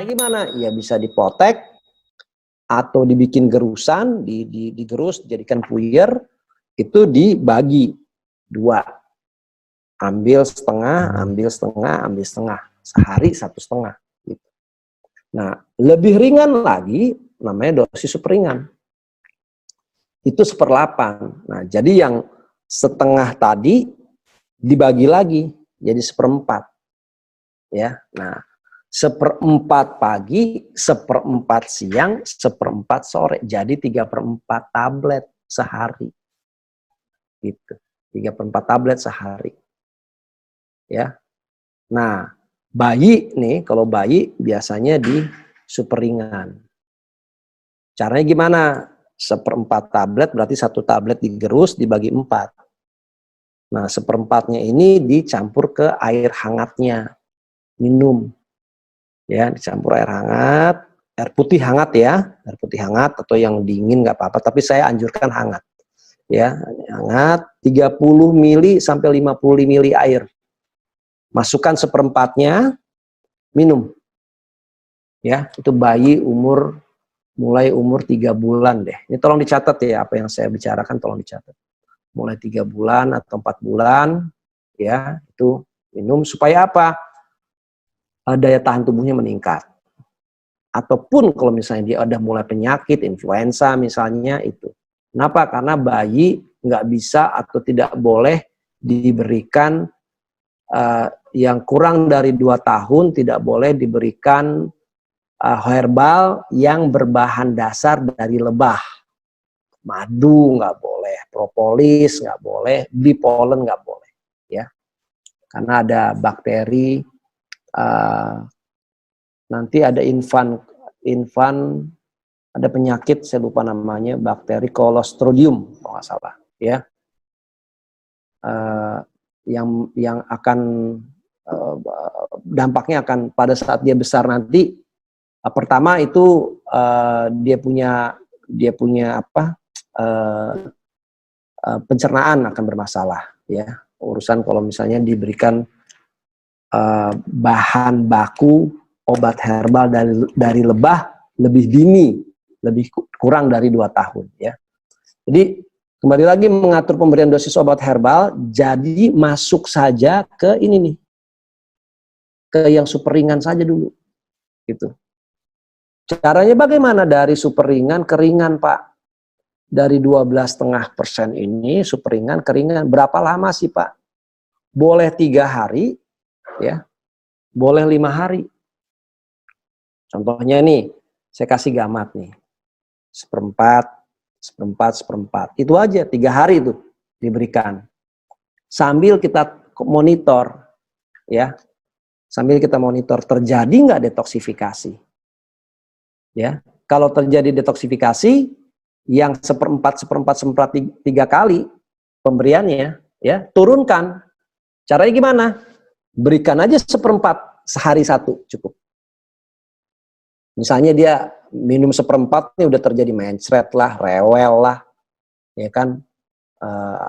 Caranya gimana? Ya bisa dipotek atau dibikin gerusan, digerus, jadikan puyer, itu dibagi 2. Ambil setengah, ambil setengah, ambil setengah. Sehari 1,5. Gitu. Nah, lebih ringan lagi, namanya dosis super ringan. Itu 1/8. Nah, jadi yang setengah tadi dibagi lagi jadi 1/4. Ya, nah 1/4 pagi, 1/4 siang, 1/4 sore. Jadi 3/4 tablet sehari. Gitu. 3/4 tablet sehari. Ya. Nah, bayi nih, kalau bayi biasanya di super ringan. Caranya gimana? 1/4 tablet berarti 1 tablet digerus dibagi 4. Nah, 1/4-nya ini dicampur ke air hangatnya. Minum. Ya, dicampur air hangat, air putih hangat ya, air putih hangat atau yang dingin nggak apa-apa, tapi saya anjurkan hangat. Ya, hangat 30 mili sampai 50 mili air. Masukkan 1/4-nya, minum. Ya, itu bayi mulai umur 3 bulan deh. Ini tolong dicatat ya, apa yang saya bicarakan tolong dicatat. Mulai 3 bulan atau 4 bulan, ya, itu minum supaya apa? Daya tahan tubuhnya meningkat. Ataupun kalau misalnya dia ada mulai penyakit, influenza misalnya itu. Kenapa? Karena bayi nggak bisa atau tidak boleh diberikan yang kurang dari 2 tahun, tidak boleh diberikan herbal yang berbahan dasar dari lebah. Madu nggak boleh, propolis nggak boleh, bee pollen nggak boleh. Ya, karena ada bakteri, nanti ada infan ada penyakit, saya lupa namanya, bakteri Clostridium kalau nggak salah, ya, yang akan dampaknya akan pada saat dia besar nanti. Pertama itu dia punya pencernaan akan bermasalah, ya. Urusan kalau misalnya diberikan bahan baku obat herbal dari lebah lebih dini, lebih kurang dari 2 tahun, ya. Jadi kembali lagi mengatur pemberian dosis obat herbal, jadi masuk saja ke ini nih, ke yang super ringan saja dulu, gitu. Caranya bagaimana dari super ringan ke ringan, Pak? Dari 12,5% ini super ringan ke ringan, berapa lama sih, Pak? Boleh 3 hari, ya, boleh 5 hari. Contohnya nih, saya kasih gamat nih, 1/4, 1/4, 1/4. Itu aja 3 hari itu diberikan. Sambil kita monitor, ya, sambil kita monitor terjadi nggak detoksifikasi. Ya, kalau terjadi detoksifikasi yang 1/4, 1/4, 1/4 3 kali pemberiannya, ya, turunkan. Caranya gimana? Berikan aja 1/4 sehari 1 cukup. Misalnya dia minum 1/4 nih udah terjadi mencret lah, rewel lah, ya kan?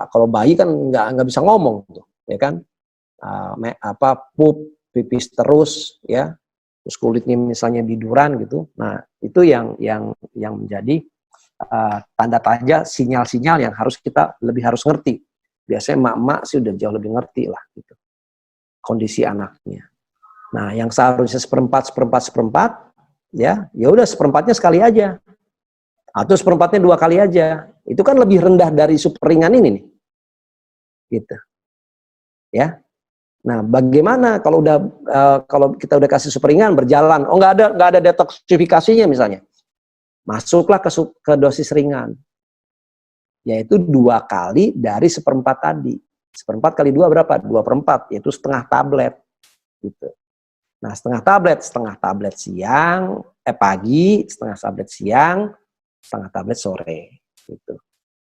Kalau bayi kan nggak bisa ngomong tuh, ya kan? Pup, pipis terus, ya. Terus kulitnya misalnya biduran gitu. Nah, itu yang menjadi tanda tanya, sinyal-sinyal yang kita lebih harus ngerti. Biasanya emak-emak sih udah jauh lebih ngerti lah gitu, kondisi anaknya. Nah, yang seharusnya 1/4, 1/4, 1/4, ya udah 1/4-nya sekali aja. Atau 1/4-nya 2 kali aja. Itu kan lebih rendah dari super ringan ini nih. Gitu. Ya. Nah, bagaimana kalau kalau kita udah kasih super ringan berjalan, oh nggak ada detoksifikasinya misalnya, masuklah ke dosis ringan, yaitu 2 kali dari 1/4 tadi. 1/4 kali 2 berapa? 2/4, yaitu setengah tablet, gitu. Nah, setengah tablet siang, pagi, setengah tablet siang, setengah tablet sore, gitu.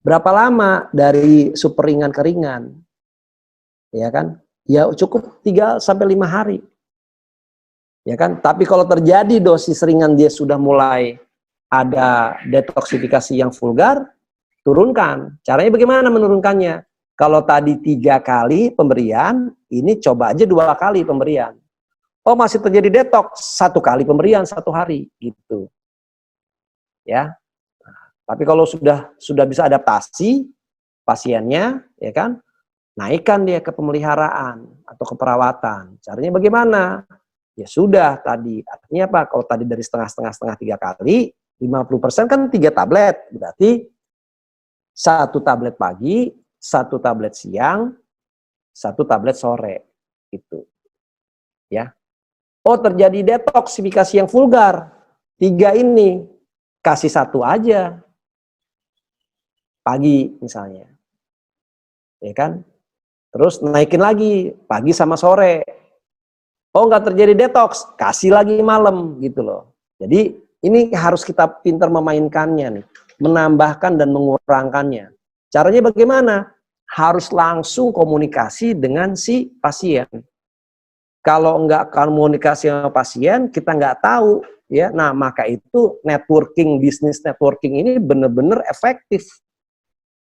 Berapa lama dari super ringan ke ringan? Ya kan? Ya cukup 3 sampai 5 hari. Ya kan? Tapi kalau terjadi dosis ringan dia sudah mulai ada detoksifikasi yang vulgar, turunkan. Caranya bagaimana menurunkannya? Kalau tadi 3 kali pemberian, ini coba aja 2 kali pemberian. Oh masih terjadi detox, 1 kali pemberian 1 hari gitu. Ya. Tapi kalau sudah bisa adaptasi pasiennya, ya kan, naikkan dia ke pemeliharaan atau ke perawatan. Caranya bagaimana? Ya sudah tadi. Artinya apa? Kalau tadi dari setengah 3 kali, 50% kan 3 tablet. Berarti 1 tablet pagi, 1 tablet siang, 1 tablet sore. Gitu. Ya. Oh terjadi detoksifikasi yang vulgar. 3 ini. Kasih 1 aja. Pagi misalnya. Ya kan? Terus naikin lagi pagi sama sore. Oh nggak terjadi detox, kasih lagi malam gitu loh. Jadi ini harus kita pintar memainkannya nih, menambahkan dan mengurangkannya. Caranya bagaimana? Harus langsung komunikasi dengan si pasien. Kalau nggak komunikasi sama pasien, kita nggak tahu ya. Nah maka itu networking, bisnis networking ini benar-benar efektif.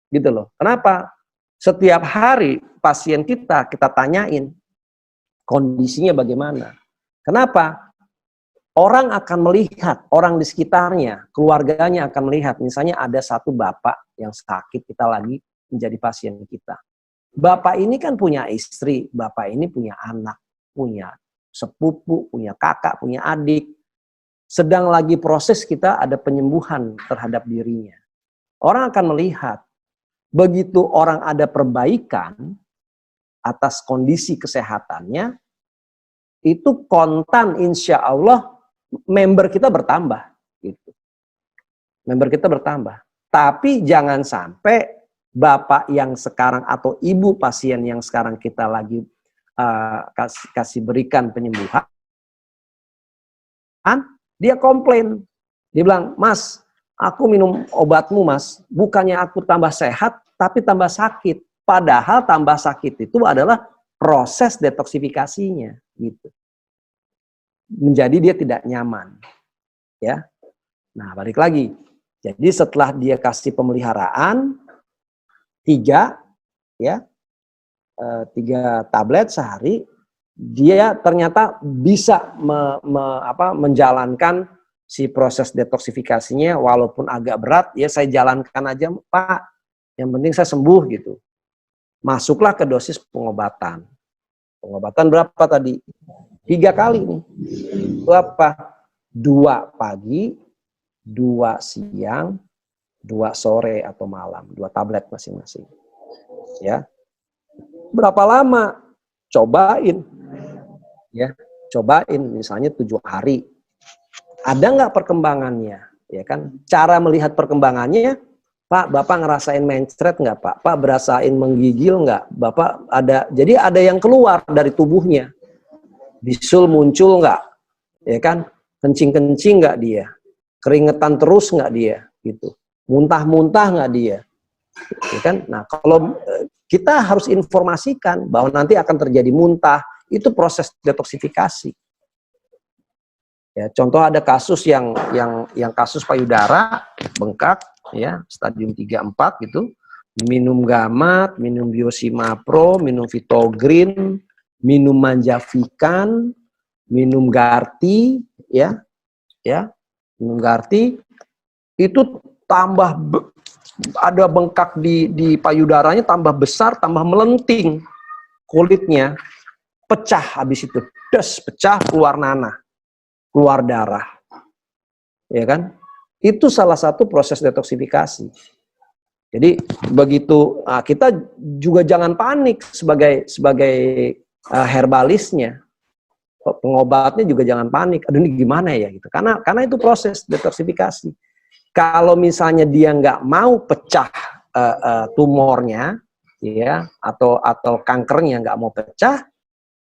Gitu loh. Kenapa? Setiap hari pasien kita tanyain kondisinya bagaimana. Kenapa? Orang akan melihat, orang di sekitarnya, keluarganya akan melihat. Misalnya ada satu bapak yang sakit, kita lagi menjadi pasien kita. Bapak ini kan punya istri, bapak ini punya anak, punya sepupu, punya kakak, punya adik. Sedang lagi proses kita ada penyembuhan terhadap dirinya. Orang akan melihat. Begitu orang ada perbaikan atas kondisi kesehatannya, itu kontan insya Allah member kita bertambah. Gitu. Member kita bertambah. Tapi jangan sampai bapak yang sekarang atau ibu pasien yang sekarang kita lagi kasih berikan penyembuhan, dia komplain. Dia bilang, Mas, aku minum obatmu mas, bukannya aku tambah sehat, tapi tambah sakit. Padahal tambah sakit itu adalah proses detoksifikasinya. Gitu. Menjadi dia tidak nyaman. Ya. Nah balik lagi. Jadi setelah dia kasih pemeliharaan, 3 tablet sehari, dia ternyata bisa menjalankan si proses detoksifikasinya walaupun agak berat, ya saya jalankan aja Pak, yang penting saya sembuh gitu. Masuklah ke dosis pengobatan. Pengobatan berapa tadi? 3 kali nih. Itu apa? 2 pagi, 2 siang, 2 sore atau malam. 2 tablet masing-masing. Ya. Berapa lama? Cobain. Ya, cobain misalnya 7 hari. Ada nggak perkembangannya, ya kan? Cara melihat perkembangannya, Pak, Bapak ngerasain mencret nggak, Pak? Pak berasain menggigil nggak? Bapak ada, jadi ada yang keluar dari tubuhnya. Bisul muncul nggak, ya kan? Kencing-kencing nggak dia? Keringetan terus nggak dia? Gitu. Muntah-muntah nggak dia? Ya kan? Nah, kalau kita harus informasikan bahwa nanti akan terjadi muntah, itu proses detoksifikasi. Ya, contoh ada kasus yang kasus payudara bengkak ya, stadium 3-4 gitu. Minum gamat, minum Biosimapro, minum Vitogreen, minum Manjafikan, minum Garti ya. Ya. Minum Garti itu tambah ada bengkak di payudaranya, tambah besar, tambah melenting kulitnya, pecah habis itu. Pecah, keluar nanah. Keluar darah, ya kan? Itu salah satu proses detoksifikasi. Jadi begitu kita juga jangan panik sebagai herbalisnya, pengobatnya juga jangan panik. Aduh ini gimana ya gitu? Karena itu proses detoksifikasi. Kalau misalnya dia nggak mau pecah tumornya, ya atau kankernya nggak mau pecah,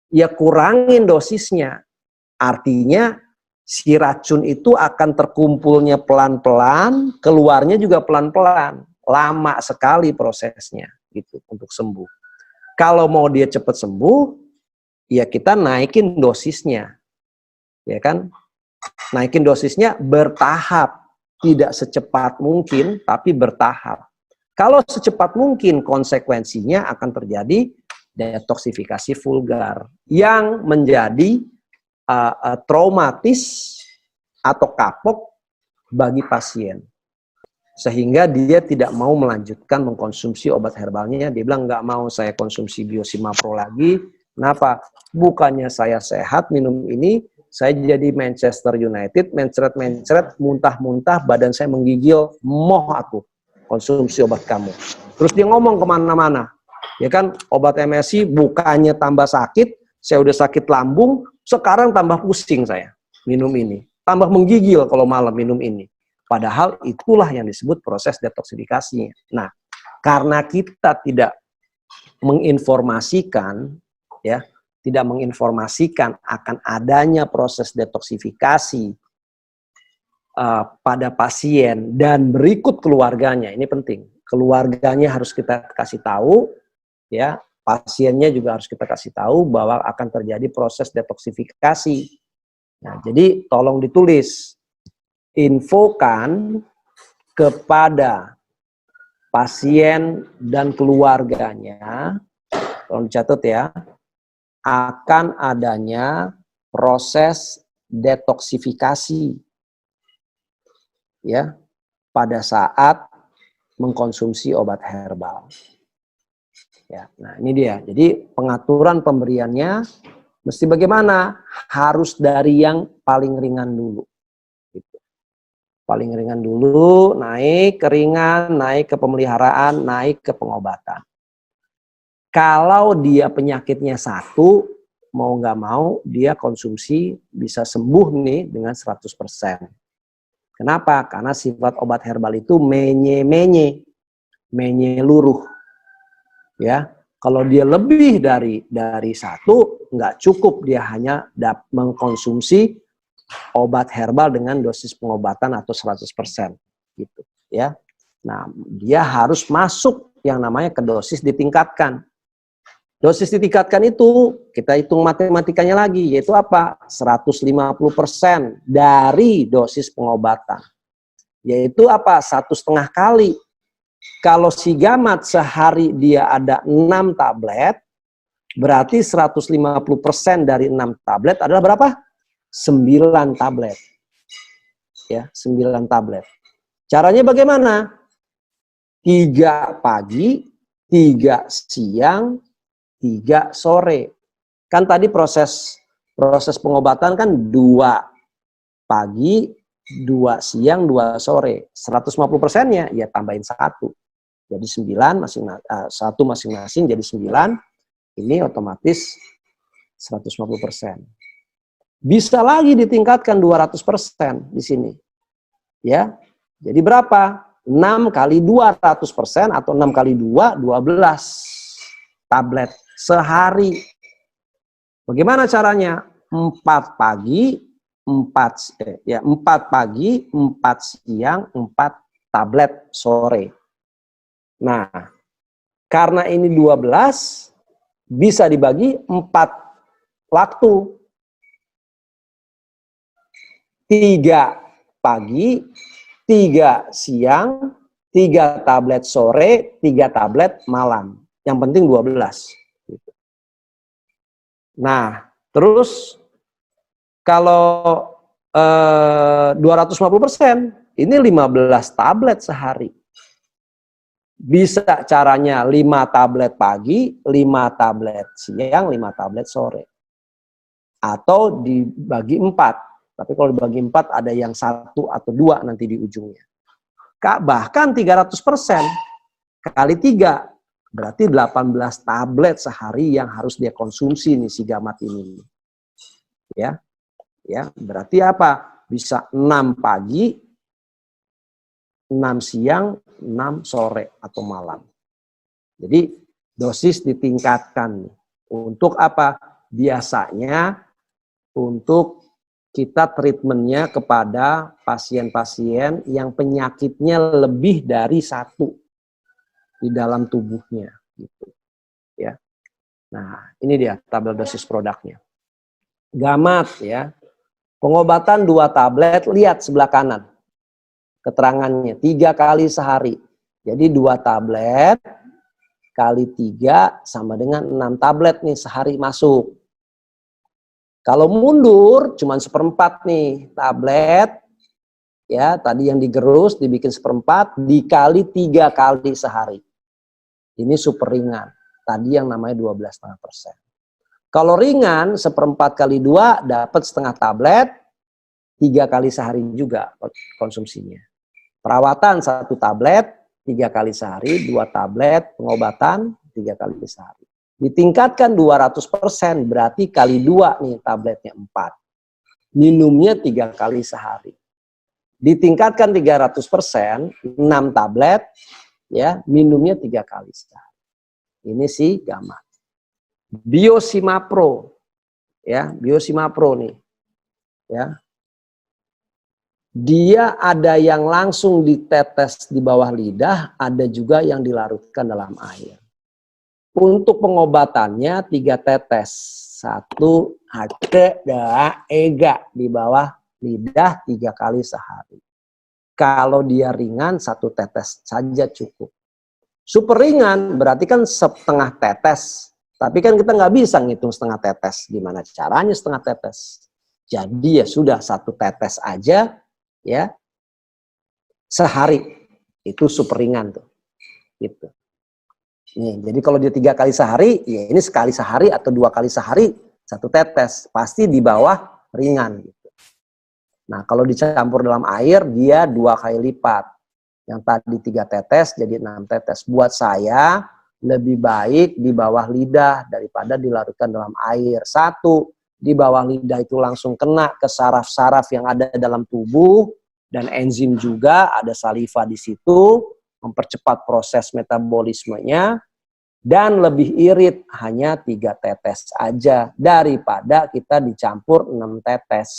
ya kurangin dosisnya. Artinya si racun itu akan terkumpulnya pelan-pelan, keluarnya juga pelan-pelan. Lama sekali prosesnya gitu untuk sembuh. Kalau mau dia cepat sembuh, ya kita naikin dosisnya. Ya kan? Naikin dosisnya bertahap, tidak secepat mungkin tapi bertahap. Kalau secepat mungkin konsekuensinya akan terjadi detoksifikasi vulgar yang menjadi traumatis atau kapok bagi pasien. Sehingga dia tidak mau melanjutkan mengkonsumsi obat herbalnya. Dia bilang, nggak mau saya konsumsi Biosima Pro lagi. Kenapa? Bukannya saya sehat minum ini, saya jadi Manchester United, mencret-mencret, muntah-muntah, badan saya menggigil, moh aku konsumsi obat kamu. Terus dia ngomong kemana-mana. Ya kan, obat MSI bukannya tambah sakit, saya udah sakit lambung, sekarang tambah pusing saya minum ini. Tambah menggigil kalau malam minum ini. Padahal itulah yang disebut proses detoksifikasinya. Nah, karena kita tidak menginformasikan, ya, tidak menginformasikan akan adanya proses detoksifikasi pada pasien dan berikut keluarganya, ini penting. Keluarganya harus kita kasih tahu, ya, pasiennya juga harus kita kasih tahu bahwa akan terjadi proses detoksifikasi. Nah, jadi tolong ditulis. Infokan kepada pasien dan keluarganya, tolong dicatat ya, akan adanya proses detoksifikasi ya pada saat mengkonsumsi obat herbal. Ya, nah ini dia. Jadi pengaturan pemberiannya mesti bagaimana? Harus dari yang paling ringan dulu. Paling ringan dulu, naik ke ringan, naik ke pemeliharaan, naik ke pengobatan. Kalau dia penyakitnya satu, mau nggak mau, dia konsumsi bisa sembuh nih dengan 100%. Kenapa? Karena sifat obat herbal itu menye-menye, menyeluruh. Ya, kalau dia lebih dari satu, nggak cukup dia hanya mengkonsumsi obat herbal dengan dosis pengobatan atau 100% gitu ya. Nah, dia harus masuk yang namanya ke dosis ditingkatkan. Dosis ditingkatkan itu kita hitung matematikanya lagi, yaitu apa? 150% dari dosis pengobatan. Yaitu apa? 1,5 kali. Kalau si gamat sehari dia ada 6 tablet, berarti 150% dari 6 tablet adalah berapa? 9 tablet. Ya, 9 tablet. Caranya bagaimana? 3 pagi, 3 siang, 3 sore. Kan tadi proses pengobatan kan 2 pagi, 2 siang, 2 sore. 150%-nya ya tambahin 1. Jadi 9 1 masing-masing jadi 9. Ini otomatis 150%. Bisa lagi ditingkatkan 200% di sini. Ya. Jadi berapa? 6 kali 200% atau 6 kali 2, 12 tablet sehari. Bagaimana caranya? 4 pagi, 4 pagi, 4 siang, 4 tablet sore. Nah, karena ini 12 bisa dibagi 4 waktu. 3 pagi, 3 siang, 3 tablet sore, 3 tablet malam. Yang penting 12. Nah, terus kalau 250%, ini 15 tablet sehari. Bisa caranya 5 tablet pagi, 5 tablet siang, 5 tablet sore. Atau dibagi 4. Tapi kalau dibagi 4 ada yang 1 atau 2 nanti di ujungnya. Bahkan 300% kali 3 berarti 18 tablet sehari yang harus dia konsumsi nih si gamat ini. Ya. Ya, berarti apa? Bisa 6 pagi, 6 siang, 6 sore atau malam. Jadi dosis ditingkatkan. Untuk apa? Biasanya untuk kita treatmentnya kepada pasien-pasien yang penyakitnya lebih dari 1 di dalam tubuhnya, gitu. Ya. Nah, ini dia tabel dosis produknya. Gamat ya, pengobatan 2 tablet, lihat sebelah kanan keterangannya 3 kali sehari. Jadi 2 tablet kali 3 sama dengan 6 tablet nih sehari masuk. Kalau mundur cuman 1/4 nih tablet, ya tadi yang digerus dibikin 1/4 dikali 3 kali sehari. Ini super ringan. Tadi yang namanya 12,5%. Kalau ringan 1/4 kali 2 dapat setengah tablet, 3 kali sehari juga konsumsinya. Perawatan 1 tablet 3 kali sehari, 2 tablet pengobatan 3 kali sehari. Ditingkatkan 200% berarti kali 2 nih tabletnya 4. Minumnya 3 kali sehari. Ditingkatkan 300%, 6 tablet ya, minumnya 3 kali sehari. Ini si Gamma. Biosimapro ya, Biosimapro nih. Ya. Dia ada yang langsung ditetes di bawah lidah, ada juga yang dilarutkan dalam air. Untuk pengobatannya 3 tetes. 1 ake da ega di bawah lidah 3 kali sehari. Kalau dia ringan 1 tetes saja cukup. Super ringan berarti kan setengah tetes. Tapi kan kita nggak bisa ngitung setengah tetes. Gimana caranya setengah tetes? Jadi ya sudah 1 tetes aja ya sehari. Itu super ringan tuh. Gitu. Nih, jadi kalau dia 3 kali sehari, ya ini sekali sehari atau 2 kali sehari 1 tetes, pasti di bawah ringan. Gitu. Nah kalau dicampur dalam air dia 2 kali lipat. Yang tadi 3 tetes jadi 6 tetes. Buat saya lebih baik di bawah lidah daripada dilarutkan dalam air. 1, di bawah lidah itu langsung kena ke saraf-saraf yang ada dalam tubuh dan enzim juga, ada saliva di situ. Mempercepat proses metabolismenya, dan lebih irit hanya 3 tetes aja daripada kita dicampur 6 tetes.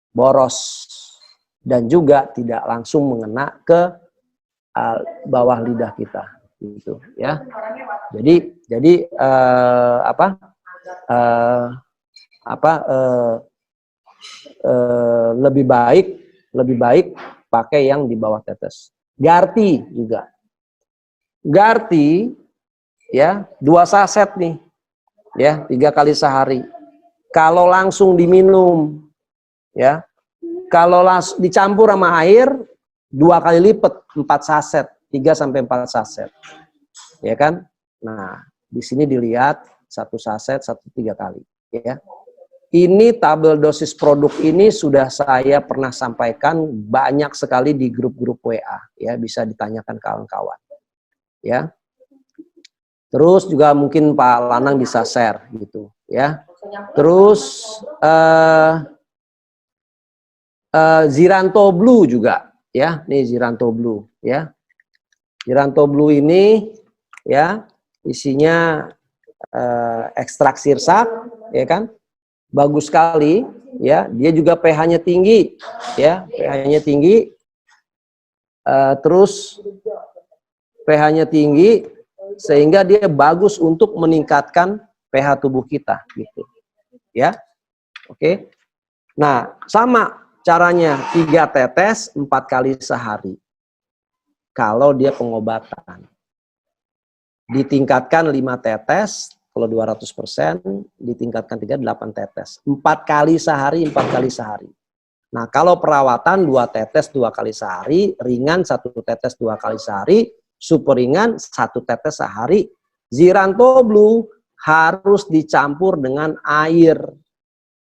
Boros. Dan juga tidak langsung mengena ke bawah lidah kita. Gitu, ya. Jadi lebih baik pakai yang di bawah tetes. Garti juga. Garti ya 2 saset nih. Ya, 3 kali sehari. Kalau langsung diminum ya. Kalau langsung dicampur sama air 2 kali lipat 4 saset, 3 sampai 4 saset. Ya kan? Nah, di sini dilihat 1 saset 3 kali ya. Ini tabel dosis produk ini sudah saya pernah sampaikan banyak sekali di grup-grup WA ya, bisa ditanyakan kawan-kawan. Ya. Terus juga mungkin Pak Lanang bisa share gitu ya. Terus Ziranto Blue juga ya, nih Ziranto Blue ya. Ziranto Blue ini ya isinya ekstrak sirsak ya kan. Bagus sekali ya, dia juga pH-nya tinggi ya, pH-nya tinggi. Terus pH-nya tinggi sehingga dia bagus untuk meningkatkan pH tubuh kita gitu. Ya. Oke. Nah, sama caranya 3 tetes 4 kali sehari. Kalau dia pengobatan. Ditingkatkan 5 tetes, kalau 200%, ditingkatkan 8 tetes. 4 kali sehari, 4 kali sehari. Nah, kalau perawatan 2 tetes 2 kali sehari, ringan 1 tetes 2 kali sehari, super ringan 1 tetes sehari. Ziranto Blue harus dicampur dengan air.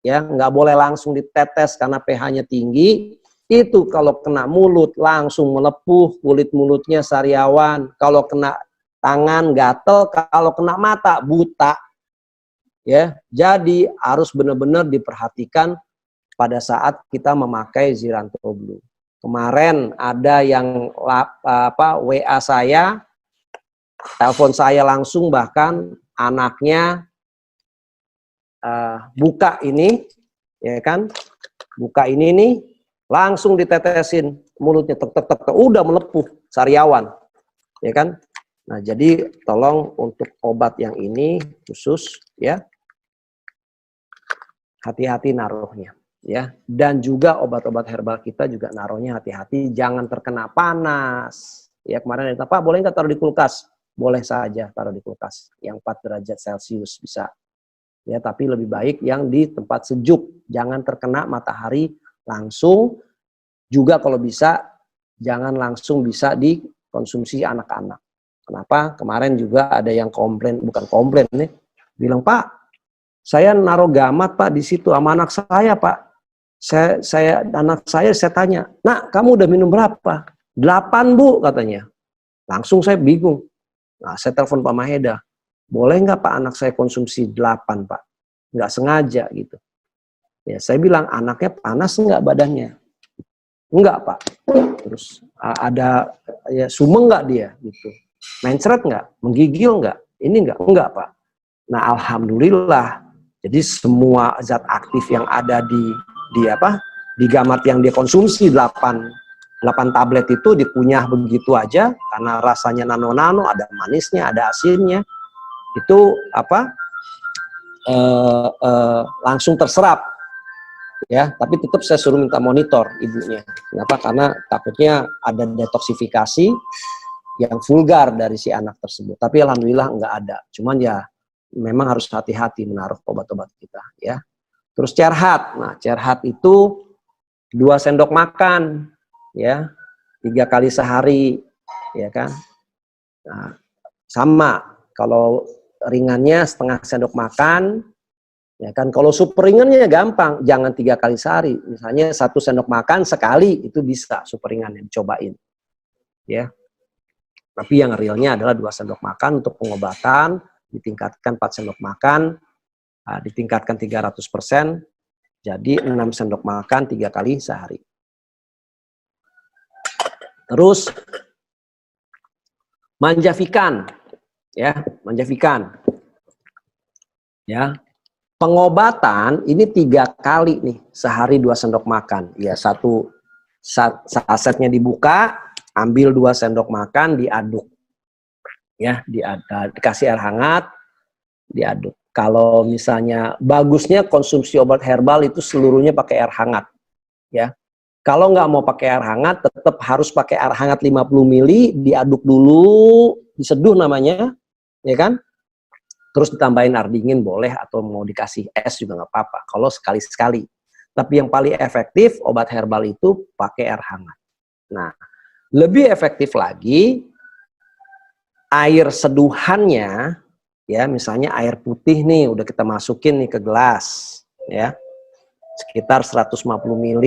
Ya, nggak boleh langsung ditetes karena pH-nya tinggi. Itu kalau kena mulut langsung melepuh, kulit mulutnya sariawan. Kalau kena tangan gatel, kalau kena mata buta. Ya, jadi harus benar-benar diperhatikan pada saat kita memakai Ziranto Blue. Kemarin ada yang WA saya, telepon saya langsung, bahkan anaknya buka ini, ya kan? Buka ini nih, langsung ditetesin mulutnya, tek, udah melepuh, sariawan, ya kan? Nah, jadi tolong untuk obat yang ini khusus, ya, hati-hati naruhnya, ya. Dan juga obat-obat herbal kita juga naruhnya hati-hati, jangan terkena panas. Ya, kemarin ada, Pak, boleh nggak taruh di kulkas? Boleh saja taruh di kulkas, yang 4 derajat Celcius bisa. ya, tapi lebih baik yang di tempat sejuk, jangan terkena matahari langsung. Juga kalau bisa jangan langsung bisa dikonsumsi anak-anak. Kenapa? Kemarin juga ada yang komplain, bukan komplain nih, bilang, Pak, saya naruh gamat Pak di situ sama anak saya Pak. Anak saya tanya, nak kamu udah minum berapa? 8 Bu katanya. Langsung saya bingung. Nah, saya telepon Pak Maheda, boleh nggak Pak anak saya konsumsi 8 Pak? Nggak sengaja gitu. Ya, saya bilang, anaknya panas nggak badannya? Enggak Pak. Terus ada ya sumeng nggak dia gitu, mencret nggak, menggigil nggak, ini enggak Pak. Nah alhamdulillah, jadi semua zat aktif yang ada di gamat yang dia konsumsi 8 tablet itu dikunyah begitu aja, karena rasanya nano-nano, ada manisnya, ada asinnya, itu langsung terserap. Ya, tapi tetap saya suruh minta monitor ibunya. Kenapa? Karena takutnya ada detoksifikasi yang vulgar dari si anak tersebut. Tapi alhamdulillah enggak ada. Cuman ya memang harus hati-hati menaruh obat-obat kita ya. Terus cerhat. Nah, cerhat itu 2 sendok makan ya, 3 kali sehari ya kan. Nah, sama kalau ringannya setengah sendok makan. Ya kan, kalau super ringannya gampang, jangan 3 kali sehari. Misalnya 1 sendok makan sekali, itu bisa super ringannya, dicobain. Ya. Tapi yang realnya adalah 2 sendok makan untuk pengobatan, ditingkatkan 4 sendok makan, ditingkatkan 300%, jadi 6 sendok makan 3 kali sehari. Terus, manjafikan. Ya, manjafikan. Ya. Pengobatan ini 3 kali nih, sehari 2 sendok makan. Ya, 1 sasetnya dibuka, ambil 2 sendok makan, diaduk. Ya, dikasih air hangat, diaduk. Kalau misalnya bagusnya konsumsi obat herbal itu seluruhnya pakai air hangat. Ya, kalau nggak mau pakai air hangat, tetap harus pakai air hangat 50 ml, diaduk dulu, diseduh namanya, ya kan? Terus ditambahin air dingin boleh, atau mau dikasih es juga nggak apa-apa, kalau sekali-sekali. Tapi yang paling efektif obat herbal itu pakai air hangat. Nah, lebih efektif lagi air seduhannya, ya misalnya air putih nih udah kita masukin nih ke gelas, ya sekitar 150 ml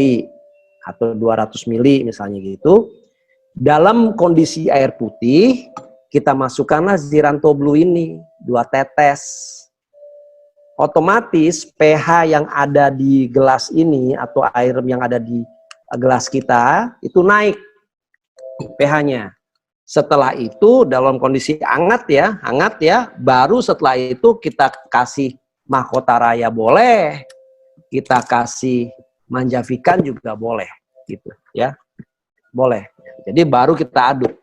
atau 200 ml misalnya gitu. Dalam kondisi air putih, kita masukkanlah Zyranto Blue ini 2 tetes. Otomatis pH yang ada di gelas ini atau air yang ada di gelas kita itu naik pH-nya. Setelah itu dalam kondisi hangat ya, baru setelah itu kita kasih Mahkota Raya boleh, kita kasih Manjafikan juga boleh gitu ya. Boleh. Jadi baru kita aduk.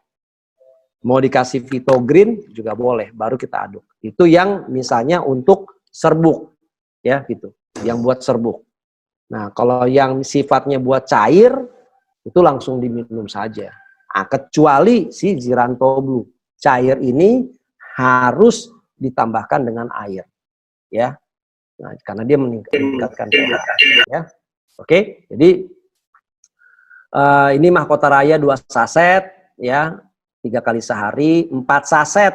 Mau dikasih Vito Green juga boleh, baru kita aduk. Itu yang misalnya untuk serbuk, ya gitu. Yang buat serbuk. Nah, kalau yang sifatnya buat cair, itu langsung diminum saja. Nah, kecuali si Zyranto Blue. Cair ini harus ditambahkan dengan air, ya. Nah, karena dia meningkatkan pH, ya. Oke, jadi ini Mahkota Raya 2 saset, ya. 3 kali sehari, 4 saset.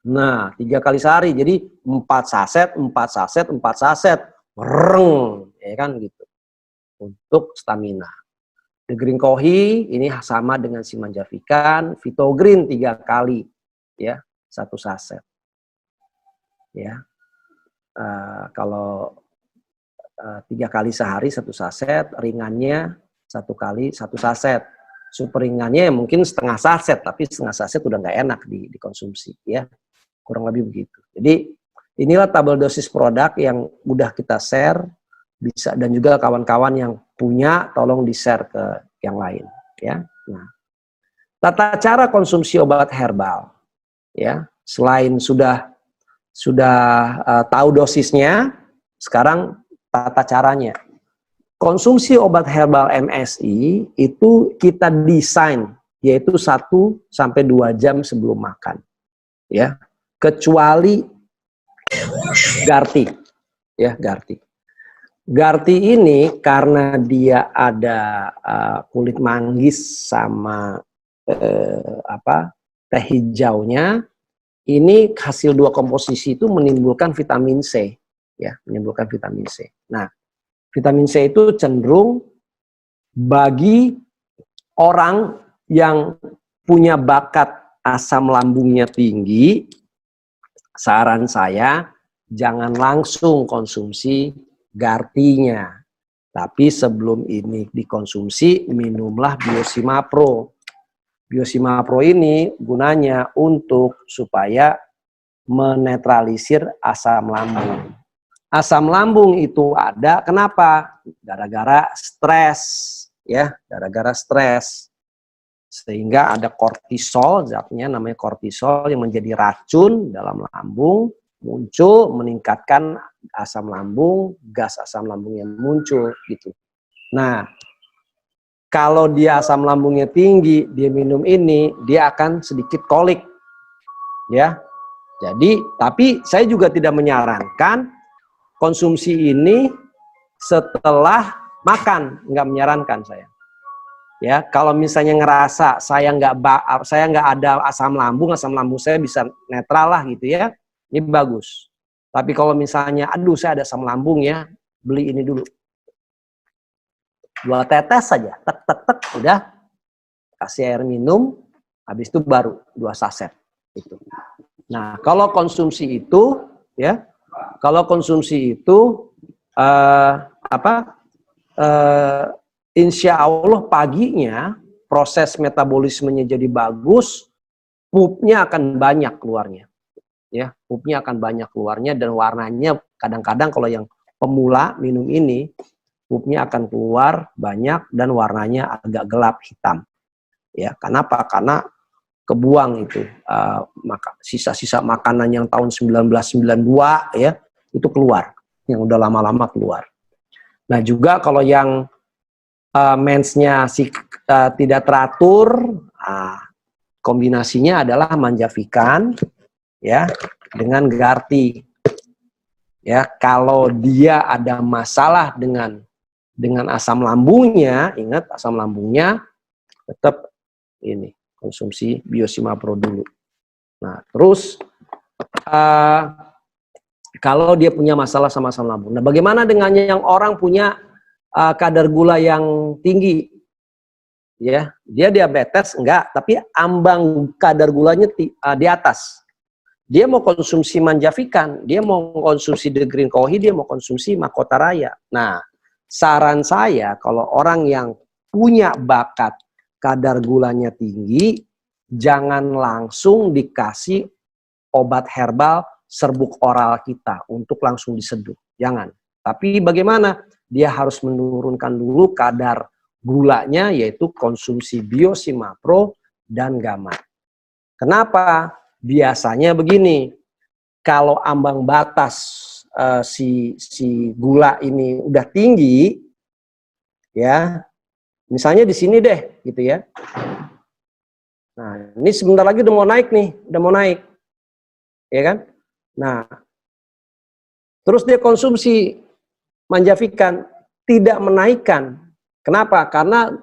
Nah, 3 kali sehari, jadi 4 saset, 4 saset, 4 saset. Reng, ya kan gitu. Untuk stamina. The Green Kohi, ini sama dengan si Manjafikan. Vito Green 3 kali, ya, 1 saset. Ya. Kalau 3 kali sehari 1 saset, ringannya 1 kali 1 saset. Super ringannya mungkin setengah saset, tapi setengah saset udah nggak enak dikonsumsi, ya. Kurang lebih begitu. Jadi inilah tabel dosis produk yang udah kita share, bisa, dan juga kawan-kawan yang punya tolong di-share ke yang lain, ya. Nah, tata cara konsumsi obat herbal, ya. Selain sudah tahu dosisnya, sekarang tata caranya. Konsumsi obat herbal MSI itu kita desain yaitu 1 sampai 2 jam sebelum makan. Ya. Kecuali GARTI. ya, Garti. Garti ini karena dia ada kulit manggis sama teh hijaunya, ini hasil dua komposisi itu menimbulkan vitamin C, ya, menimbulkan vitamin C. Nah, vitamin C itu cenderung bagi orang yang punya bakat asam lambungnya tinggi, saran saya jangan langsung konsumsi Gartinya. Tapi sebelum ini dikonsumsi, minumlah Biosimapro. Biosimapro ini gunanya untuk supaya menetralisir asam lambung. Asam lambung itu ada kenapa? Gara-gara stres, ya, gara-gara stres. Sehingga ada kortisol, zatnya namanya kortisol yang menjadi racun dalam lambung, muncul meningkatkan asam lambung, gas asam lambung yang muncul gitu. Nah, kalau dia asam lambungnya tinggi, dia minum ini, dia akan sedikit kolik. Ya. Jadi, tapi saya juga tidak menyarankan konsumsi ini setelah makan, nggak menyarankan saya. Ya, kalau misalnya ngerasa saya nggak ada asam lambung saya bisa netral lah gitu ya. Ini bagus. Tapi kalau misalnya, aduh saya ada asam lambung ya, beli ini dulu. 2 tetes saja, tek tek tek, udah kasih air minum, habis itu baru 2 saset itu. Nah, kalau konsumsi itu ya, insya Allah paginya proses metabolismenya jadi bagus, pupnya akan banyak keluarnya. Ya, pupnya akan banyak keluarnya dan warnanya kadang-kadang kalau yang pemula minum ini pupnya akan keluar banyak dan warnanya agak gelap hitam. Ya, kenapa? Karena kebuang itu sisa-sisa makanan yang tahun 1992 ya itu keluar, yang udah lama-lama keluar. Nah juga kalau yang mensnya tidak teratur, kombinasinya adalah manjavikan ya dengan Garti. Ya, kalau dia ada masalah dengan asam lambungnya, ingat asam lambungnya tetap ini konsumsi Biosimapro dulu. Nah, terus kalau dia punya masalah sama asam lambung. Nah, bagaimana dengan yang orang punya kadar gula yang tinggi? Ya, dia diabetes enggak, tapi ambang kadar gulanya di atas. Dia mau konsumsi manjavikan, dia mau konsumsi The Green Kohi, dia mau konsumsi Mahkota Raya. Nah, saran saya kalau orang yang punya bakat kadar gulanya tinggi, jangan langsung dikasih obat herbal serbuk oral kita untuk langsung diseduh. Jangan. Tapi bagaimana? Dia harus menurunkan dulu kadar gulanya, yaitu konsumsi Biosimapro dan Gamat. Kenapa? Biasanya begini, kalau ambang batas si gula ini udah tinggi, ya, misalnya di sini deh, gitu ya. Nah, ini sebentar lagi udah mau naik nih, udah mau naik, ya kan? Nah, terus dia konsumsi manjavikan, tidak menaikkan. Kenapa? Karena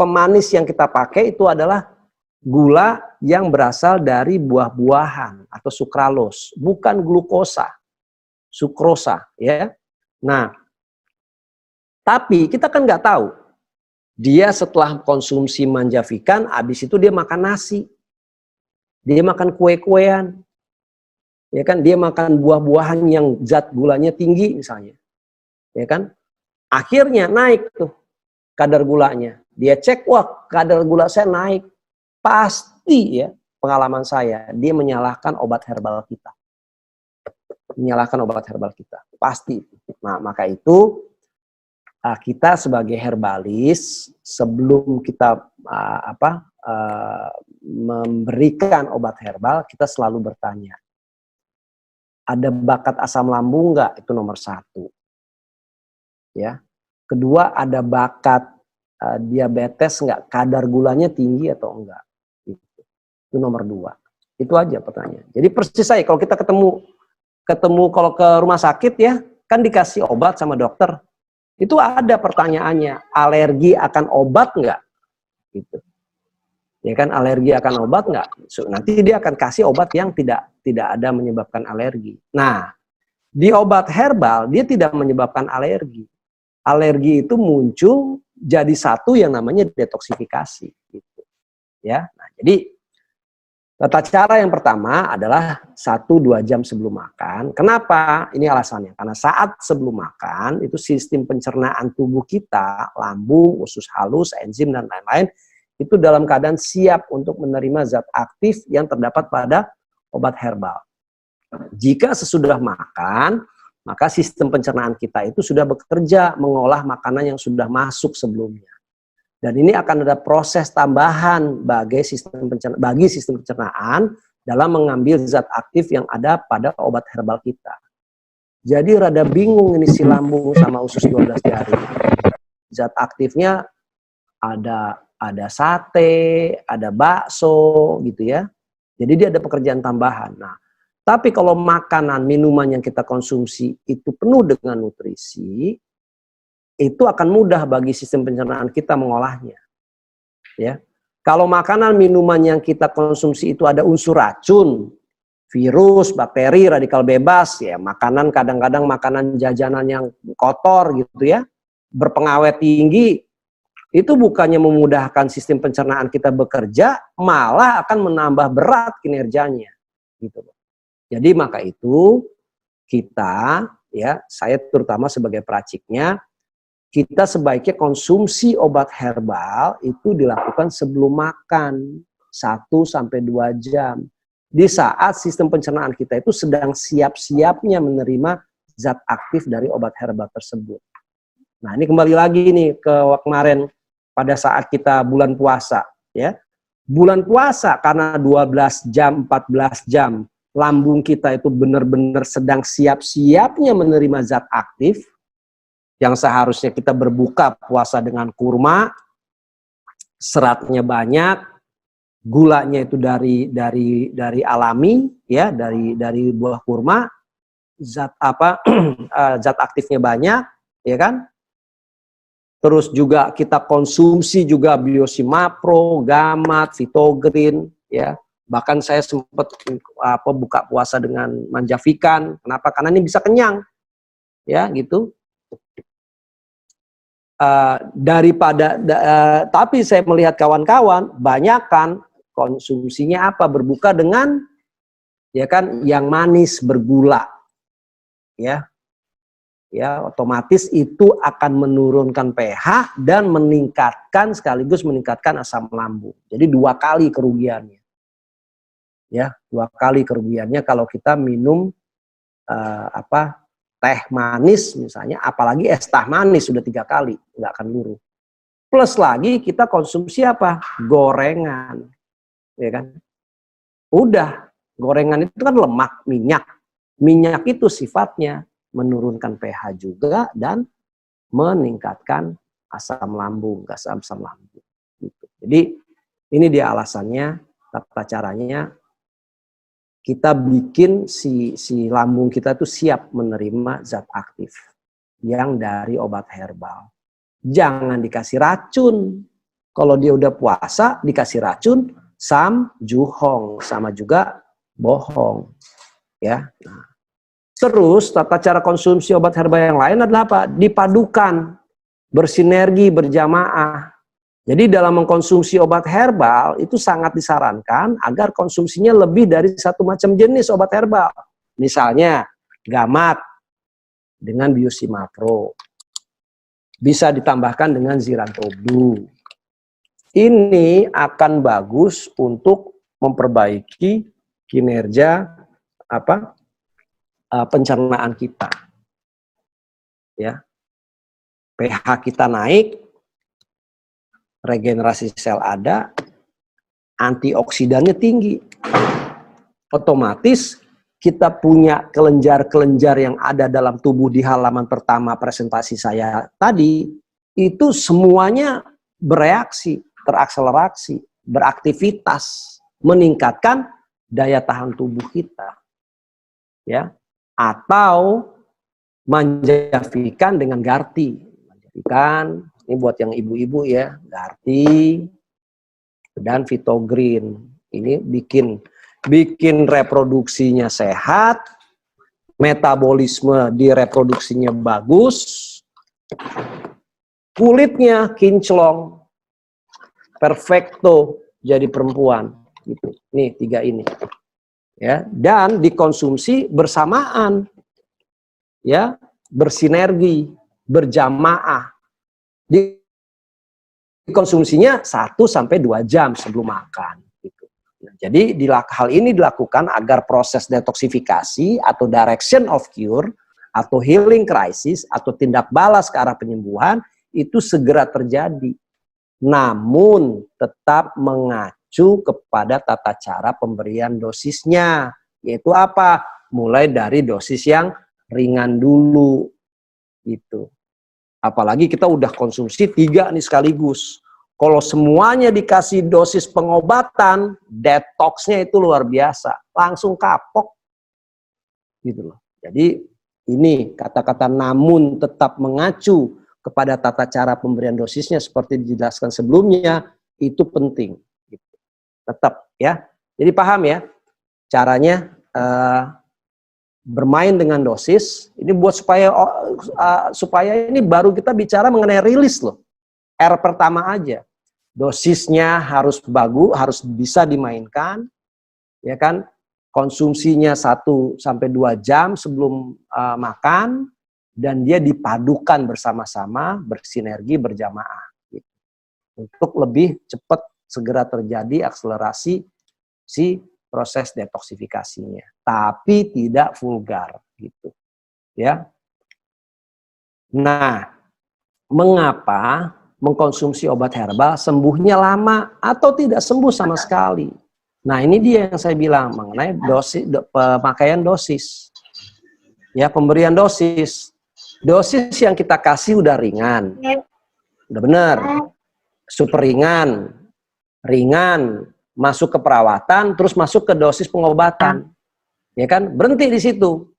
pemanis yang kita pakai itu adalah gula yang berasal dari buah-buahan atau sukralos, bukan glukosa, sukrosa, ya. Nah, tapi kita kan nggak tahu. Dia setelah konsumsi manjavikan, habis itu dia makan nasi, dia makan kue-kuean, ya kan? Dia makan buah-buahan yang zat gulanya tinggi misalnya, ya kan? Akhirnya naik tuh kadar gulanya. Dia cek, wah kadar gula saya naik. Pasti ya, pengalaman saya, dia menyalahkan obat herbal kita. Menyalahkan obat herbal kita. Pasti. Nah, maka itu kita sebagai herbalis, sebelum kita memberikan obat herbal, kita selalu bertanya, ada bakat asam lambung nggak? Itu nomor 1. Ya. Kedua, ada bakat diabetes nggak? Kadar gulanya tinggi atau enggak? Itu nomor 2. Itu aja pertanyaan. Jadi persis saya kalau kita ketemu kalau ke rumah sakit ya, kan dikasih obat sama dokter, itu ada pertanyaannya, alergi akan obat nggak? Gitu. Ya kan, alergi akan obat nggak? So, nanti dia akan kasih obat yang tidak ada menyebabkan alergi. Nah, di obat herbal dia tidak menyebabkan alergi. Alergi itu muncul jadi satu yang namanya detoksifikasi. Gitu. Ya, nah, jadi tata cara yang pertama adalah 1-2 jam sebelum makan. Kenapa? Ini alasannya. Karena saat sebelum makan, itu sistem pencernaan tubuh kita, lambung, usus halus, enzim, dan lain-lain, itu dalam keadaan siap untuk menerima zat aktif yang terdapat pada obat herbal. Jika sesudah makan, maka sistem pencernaan kita itu sudah bekerja mengolah makanan yang sudah masuk sebelumnya. Dan ini akan ada proses tambahan bagi sistem pencernaan dalam mengambil zat aktif yang ada pada obat herbal kita. Jadi rada bingung ini si lambung sama usus 12 jari. Zat aktifnya ada sate, ada bakso gitu ya. Jadi dia ada pekerjaan tambahan. Nah, tapi kalau makanan, minuman yang kita konsumsi itu penuh dengan nutrisi, itu akan mudah bagi sistem pencernaan kita mengolahnya. Ya. Kalau makanan, minuman yang kita konsumsi itu ada unsur racun, virus, bakteri, radikal bebas, ya makanan kadang-kadang makanan jajanan yang kotor gitu ya, berpengawet tinggi, itu bukannya memudahkan sistem pencernaan kita bekerja, malah akan menambah berat kinerjanya. Gitu. Jadi maka itu kita, ya saya terutama sebagai peraciknya, kita sebaiknya konsumsi obat herbal itu dilakukan sebelum makan 1-2 jam. Di saat sistem pencernaan kita itu sedang siap-siapnya menerima zat aktif dari obat herbal tersebut. Nah ini kembali lagi nih ke kemarin pada saat kita bulan puasa. Ya. Bulan puasa karena 12 jam, 14 jam, lambung kita itu benar-benar sedang siap-siapnya menerima zat aktif, yang seharusnya kita berbuka puasa dengan kurma, seratnya banyak, gulanya itu dari alami, ya dari buah kurma, zat zat aktifnya banyak, ya kan? Terus juga kita konsumsi juga biosimapro, gamat, fitogrin, ya. Bahkan saya sempat buka puasa dengan manjavikan. Kenapa? Karena ini bisa kenyang, ya gitu. Tapi saya melihat kawan-kawan banyak kan konsumsinya apa, berbuka dengan ya kan yang manis bergula, ya otomatis itu akan menurunkan pH dan sekaligus meningkatkan asam lambung. Jadi 2 kali kerugiannya, ya 2 kali kerugiannya kalau kita minum teh manis misalnya, apalagi es teh manis sudah 3 kali, nggak akan luruh. Plus lagi kita konsumsi apa? Gorengan, ya kan? Udah, gorengan itu kan lemak, minyak. Minyak itu sifatnya menurunkan pH juga dan meningkatkan asam lambung, gas asam lambung. Gitu. Jadi ini dia alasannya, tata caranya. Kita bikin si lambung kita tuh siap menerima zat aktif yang dari obat herbal. Jangan dikasih racun. Kalau dia udah puasa dikasih racun, samjuhong, sama juga bohong. Ya. Nah, terus tata cara konsumsi obat herbal yang lain adalah apa? Dipadukan, bersinergi, berjamaah. Jadi dalam mengkonsumsi obat herbal itu sangat disarankan agar konsumsinya lebih dari 1 macam jenis obat herbal. Misalnya gamat dengan biosimapro. Bisa ditambahkan dengan zirantobdu. Ini akan bagus untuk memperbaiki kinerja pencernaan kita. Ya. pH kita naik, regenerasi sel ada, antioksidannya tinggi. Otomatis kita punya kelenjar-kelenjar yang ada dalam tubuh di halaman pertama presentasi saya tadi, itu semuanya bereaksi, terakselerasi, beraktivitas, meningkatkan daya tahan tubuh kita. Ya. Atau Manjavikan dengan Garti. Manjavikan, ini buat yang ibu-ibu ya, Garti dan Vitogreen. Ini bikin reproduksinya sehat, metabolisme di reproduksinya bagus, kulitnya kinclong, perfecto jadi perempuan. Gitu. Nih 3 ini. Ya, dan dikonsumsi bersamaan. Ya, bersinergi, berjamaah. Dikonsumsinya 1-2 jam sebelum makan. Gitu. Nah, jadi hal ini dilakukan agar proses detoksifikasi atau direction of cure atau healing crisis atau tindak balas ke arah penyembuhan itu segera terjadi. Namun tetap mengacu kepada tata cara pemberian dosisnya. Yaitu apa? Mulai dari dosis yang ringan dulu. Gitu. Apalagi kita udah konsumsi 3 nih sekaligus. Kalau semuanya dikasih dosis pengobatan, detoksnya itu luar biasa. Langsung kapok. Gitu loh. Jadi ini kata-kata namun tetap mengacu kepada tata cara pemberian dosisnya seperti dijelaskan sebelumnya, itu penting. Gitu. Tetap ya. Jadi paham ya caranya bermain dengan dosis. Ini buat supaya ini baru kita bicara mengenai rilis loh. R pertama aja. Dosisnya harus bagus, harus bisa dimainkan. Ya kan? Konsumsinya 1-2 jam sebelum makan, dan dia dipadukan bersama-sama, bersinergi, berjamaah. Gitu. Untuk lebih cepat segera terjadi akselerasi si proses detoksifikasinya, tapi tidak vulgar gitu ya. Nah, mengapa mengkonsumsi obat herbal sembuhnya lama atau tidak sembuh sama sekali? Nah, ini dia yang saya bilang mengenai pemakaian dosis. Ya, pemberian dosis. Dosis yang kita kasih udah ringan. Udah benar. Super ringan. Ringan. Masuk ke perawatan, terus masuk ke dosis pengobatan. Ya kan? Berhenti di situ.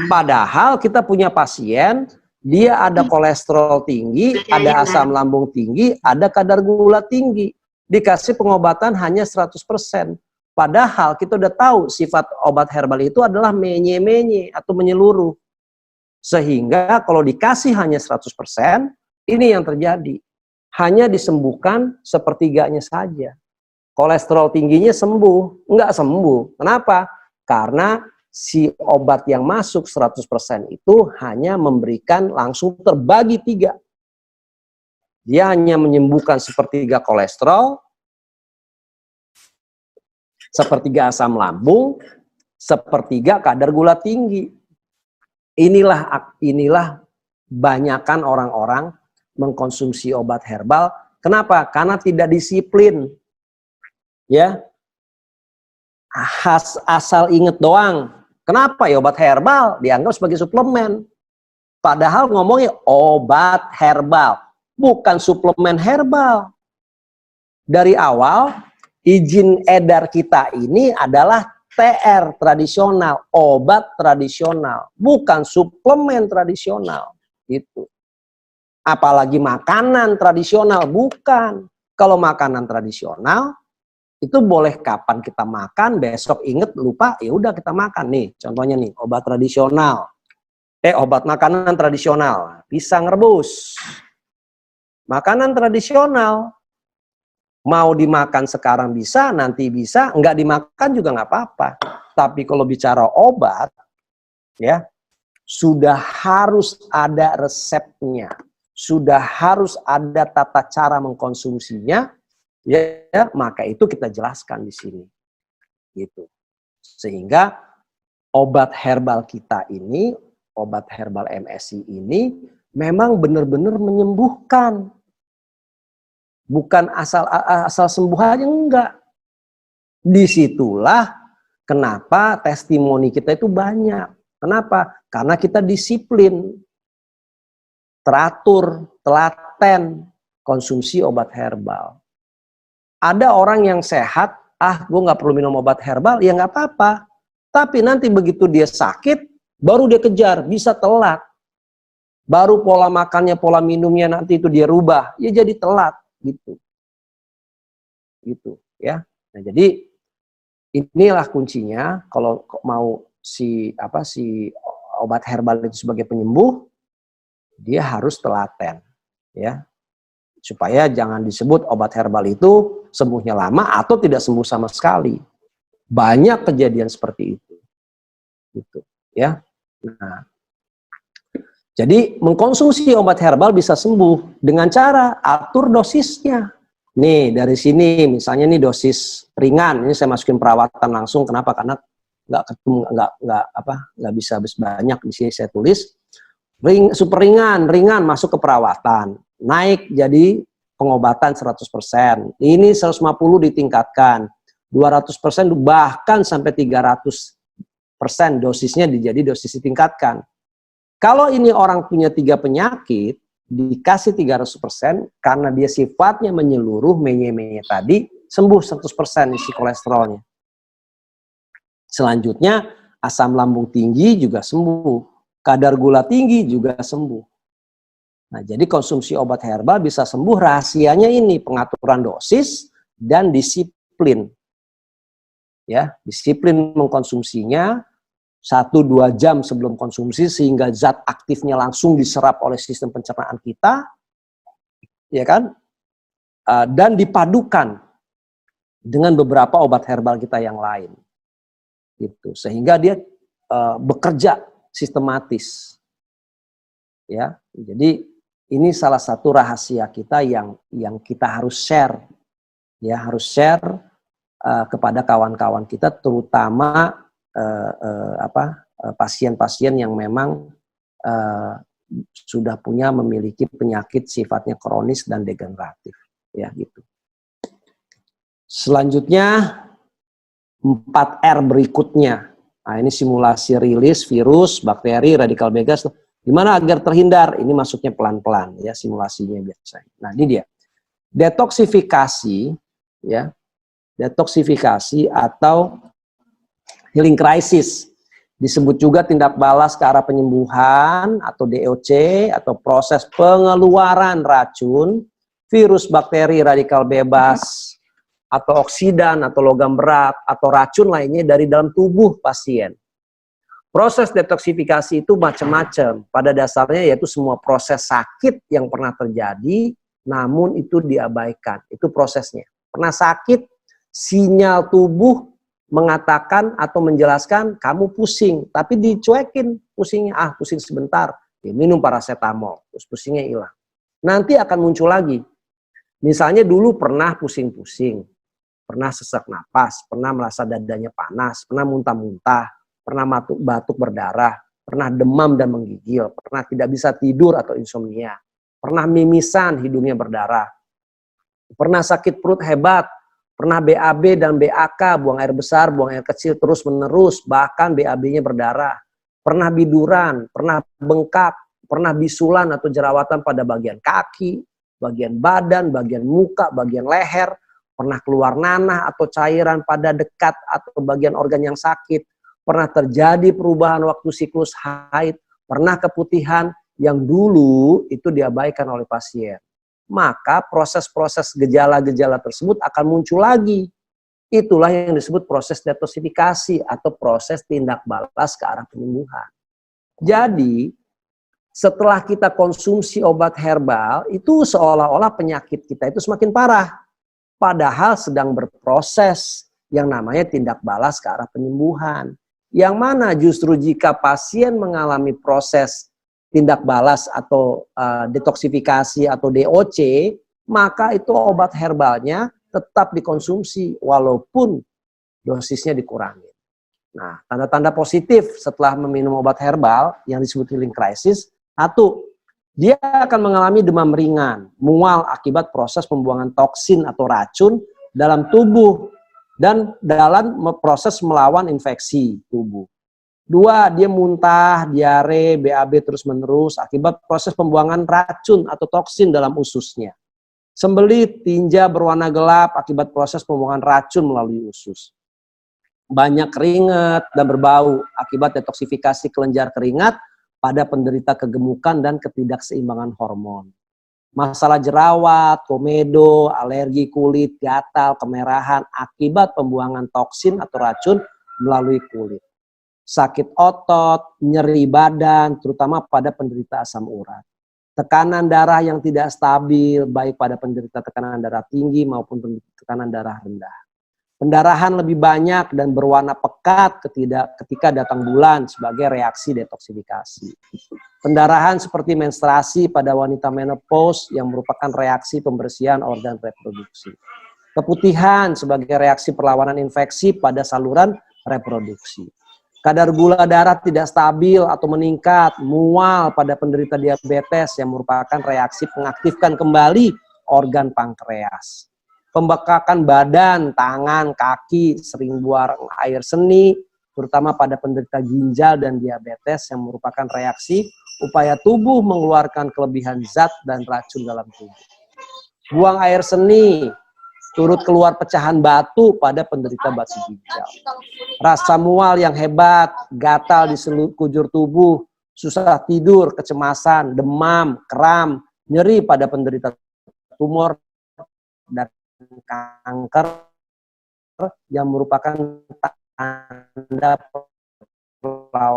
Padahal kita punya pasien, dia ada kolesterol tinggi, ada asam lambung tinggi, ada kadar gula tinggi. Dikasih pengobatan hanya 100%. Padahal kita udah tahu sifat obat herbal itu adalah menye-menye atau menyeluruh. Sehingga kalau dikasih hanya 100%, ini yang terjadi. Hanya disembuhkan sepertiganya saja. Kolesterol tingginya sembuh, enggak sembuh. Kenapa? Karena si obat yang masuk 100% itu hanya memberikan langsung terbagi 3. Dia hanya menyembuhkan sepertiga kolesterol, sepertiga asam lambung, sepertiga kadar gula tinggi. Inilah banyakan orang-orang mengkonsumsi obat herbal. Kenapa? Karena tidak disiplin. Ya, asal inget doang. Kenapa ya obat herbal dianggap sebagai suplemen? Padahal ngomongnya obat herbal, bukan suplemen herbal. Dari awal izin edar kita ini adalah TR tradisional, obat tradisional, bukan suplemen tradisional. Gitu. Apalagi makanan tradisional, bukan. Kalau makanan tradisional itu boleh kapan kita makan, besok inget lupa, ya udah kita makan nih. Contohnya nih, obat tradisional. Obat makanan tradisional, pisang rebus. Makanan tradisional, mau dimakan sekarang bisa, nanti bisa, nggak dimakan juga nggak apa-apa. Tapi kalau bicara obat, ya sudah harus ada resepnya, sudah harus ada tata cara mengkonsumsinya. Ya, maka itu kita jelaskan di sini, gitu. Sehingga obat herbal kita ini, obat herbal MSI ini, memang benar-benar menyembuhkan, bukan asal sembuh aja, enggak. Disitulah kenapa testimoni kita itu banyak. Kenapa? Karena kita disiplin, teratur, telaten konsumsi obat herbal. Ada orang yang sehat, gue nggak perlu minum obat herbal, ya nggak apa-apa. Tapi nanti begitu dia sakit, baru dia kejar, bisa telat. Baru pola makannya, pola minumnya nanti itu dia rubah, ya jadi telat gitu. Gitu ya. Nah, jadi inilah kuncinya kalau mau si obat herbal itu sebagai penyembuh, dia harus telaten ya. Supaya jangan disebut obat herbal itu sembuhnya lama atau tidak sembuh sama sekali. Banyak kejadian seperti itu. Gitu ya. Nah, jadi mengkonsumsi obat herbal bisa sembuh dengan cara atur dosisnya. Nih dari sini misalnya nih dosis ringan, ini saya masukin perawatan langsung. Kenapa? Karena nggak bisa banyak di sini saya tulis. Super ringan masuk ke perawatan, naik jadi pengobatan 100%. Ini 150 ditingkatkan, 200% bahkan sampai 300% dosisnya jadi dosis ditingkatkan. Kalau ini orang punya 3 penyakit, dikasih 300% karena dia sifatnya menyeluruh, menye-menye tadi, sembuh 100% isi kolesterolnya. Selanjutnya, asam lambung tinggi juga sembuh. Kadar gula tinggi juga sembuh. Nah, jadi konsumsi obat herbal bisa sembuh, rahasianya ini pengaturan dosis dan disiplin. Ya, disiplin mengkonsumsinya 1-2 jam sebelum konsumsi sehingga zat aktifnya langsung diserap oleh sistem pencernaan kita, ya kan? Dan dipadukan dengan beberapa obat herbal kita yang lain, gitu. Sehingga dia bekerja sistematis, ya. Jadi ini salah satu rahasia kita yang kita harus share, ya, harus share kepada kawan-kawan kita, terutama pasien-pasien yang memang sudah memiliki penyakit sifatnya kronis dan degeneratif, ya gitu. Selanjutnya 4R berikutnya. Nah, ini simulasi rilis virus, bakteri, radikal bebas. Gimana agar terhindar? Ini masuknya pelan-pelan ya simulasinya biasanya. Nah, ini dia. Detoksifikasi ya. Detoksifikasi atau healing crisis. Disebut juga tindak balas ke arah penyembuhan atau DOC atau proses pengeluaran racun, virus, bakteri, radikal bebas, atau oksidan atau logam berat atau racun lainnya dari dalam tubuh pasien. Proses detoksifikasi itu macam-macam. Pada dasarnya yaitu semua proses sakit yang pernah terjadi namun itu diabaikan. Itu prosesnya. Pernah sakit, sinyal tubuh mengatakan atau menjelaskan kamu pusing, tapi dicuekin pusingnya, pusing sebentar, ya minum paracetamol, terus pusingnya hilang. Nanti akan muncul lagi. Misalnya dulu pernah pusing-pusing, pernah sesak napas, pernah merasa dadanya panas, pernah muntah-muntah, pernah batuk berdarah, pernah demam dan menggigil, pernah tidak bisa tidur atau insomnia, pernah mimisan, hidungnya berdarah, pernah sakit perut hebat, pernah BAB dan BAK, buang air besar, buang air kecil terus-menerus, bahkan BAB-nya berdarah. Pernah biduran, pernah bengkak, pernah bisulan atau jerawatan pada bagian kaki, bagian badan, bagian muka, bagian leher, pernah keluar nanah atau cairan pada dekat atau bagian organ yang sakit, pernah terjadi perubahan waktu siklus haid, pernah keputihan yang dulu itu diabaikan oleh pasien. Maka proses-proses gejala-gejala tersebut akan muncul lagi. Itulah yang disebut proses detoksifikasi atau proses tindak balas ke arah penyembuhan. Jadi, setelah kita konsumsi obat herbal, itu seolah-olah penyakit kita itu semakin parah. Padahal sedang berproses yang namanya tindak balas ke arah penyembuhan. Yang mana justru jika pasien mengalami proses tindak balas atau detoksifikasi atau DOC, maka itu obat herbalnya tetap dikonsumsi walaupun dosisnya dikurangi. Nah, tanda-tanda positif setelah meminum obat herbal yang disebut healing crisis, 1, dia akan mengalami demam ringan, mual akibat proses pembuangan toksin atau racun dalam tubuh dan dalam proses melawan infeksi tubuh. 2, dia muntah, diare, BAB terus-menerus akibat proses pembuangan racun atau toksin dalam ususnya. Sembelit, tinja berwarna gelap akibat proses pembuangan racun melalui usus. banyak keringat dan berbau akibat detoksifikasi kelenjar keringat pada penderita kegemukan dan ketidakseimbangan hormon. Masalah jerawat, komedo, alergi kulit, gatal, kemerahan akibat pembuangan toksin atau racun melalui kulit. Sakit otot, nyeri badan, terutama pada penderita asam urat. Tekanan darah yang tidak stabil, baik pada penderita tekanan darah tinggi maupun penderita tekanan darah rendah. Pendarahan lebih banyak dan berwarna pekat ketika datang bulan sebagai reaksi detoksifikasi. Pendarahan seperti menstruasi pada wanita menopause yang merupakan reaksi pembersihan organ reproduksi. Keputihan sebagai reaksi perlawanan infeksi pada saluran reproduksi. Kadar gula darah tidak stabil atau meningkat, mual pada penderita diabetes yang merupakan reaksi mengaktifkan kembali organ pankreas. Pembekakan badan, tangan, kaki, sering buang air seni, terutama pada penderita ginjal dan diabetes yang merupakan reaksi upaya tubuh mengeluarkan kelebihan zat dan racun dalam tubuh. Buang air seni, turut keluar pecahan batu pada penderita batu ginjal. Rasa mual yang hebat, gatal di sekujur tubuh, susah tidur, kecemasan, demam, kram, nyeri pada penderita tumor dan kanker yang merupakan tanda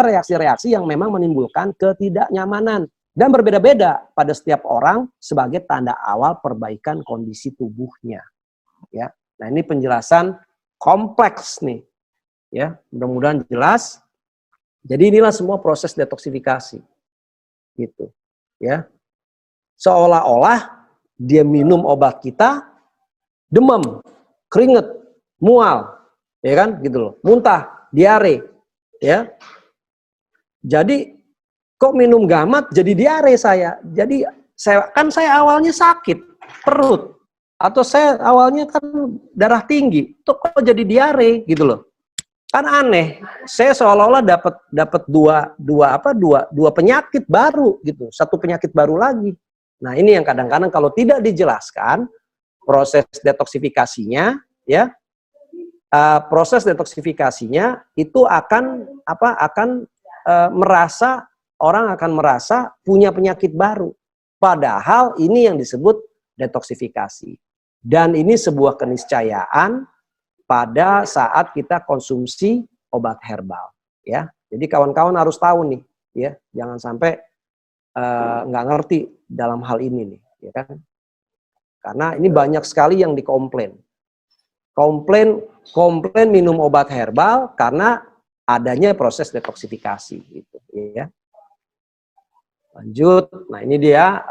reaksi-reaksi yang memang menimbulkan ketidaknyamanan dan berbeda-beda pada setiap orang sebagai tanda awal perbaikan kondisi tubuhnya. Ya, nah ini penjelasan kompleks nih, ya mudah-mudahan jelas. Jadi inilah semua proses detoksifikasi, gitu, ya. Seolah-olah dia minum obat kita, demam, keringet, mual, ya kan, gitu loh, muntah, diare, ya. Jadi kok minum gamat jadi diare saya? Jadi saya awalnya sakit perut, atau saya awalnya kan darah tinggi, tuh kok jadi diare, gitu loh. Kan aneh. Saya seolah-olah dapat dua penyakit baru gitu, satu penyakit baru lagi. Nah ini yang kadang-kadang kalau tidak dijelaskan proses detoksifikasinya, ya, proses detoksifikasinya itu akan orang akan merasa punya penyakit baru. Padahal ini yang disebut detoksifikasi. Dan ini sebuah keniscayaan pada saat kita konsumsi obat herbal, ya. Jadi kawan-kawan harus tahu nih, ya, jangan sampai nggak ngerti dalam hal ini nih, ya kan? Karena ini banyak sekali yang dikomplain. Komplain minum obat herbal karena adanya proses detoksifikasi gitu, ya. Lanjut. Nah, ini dia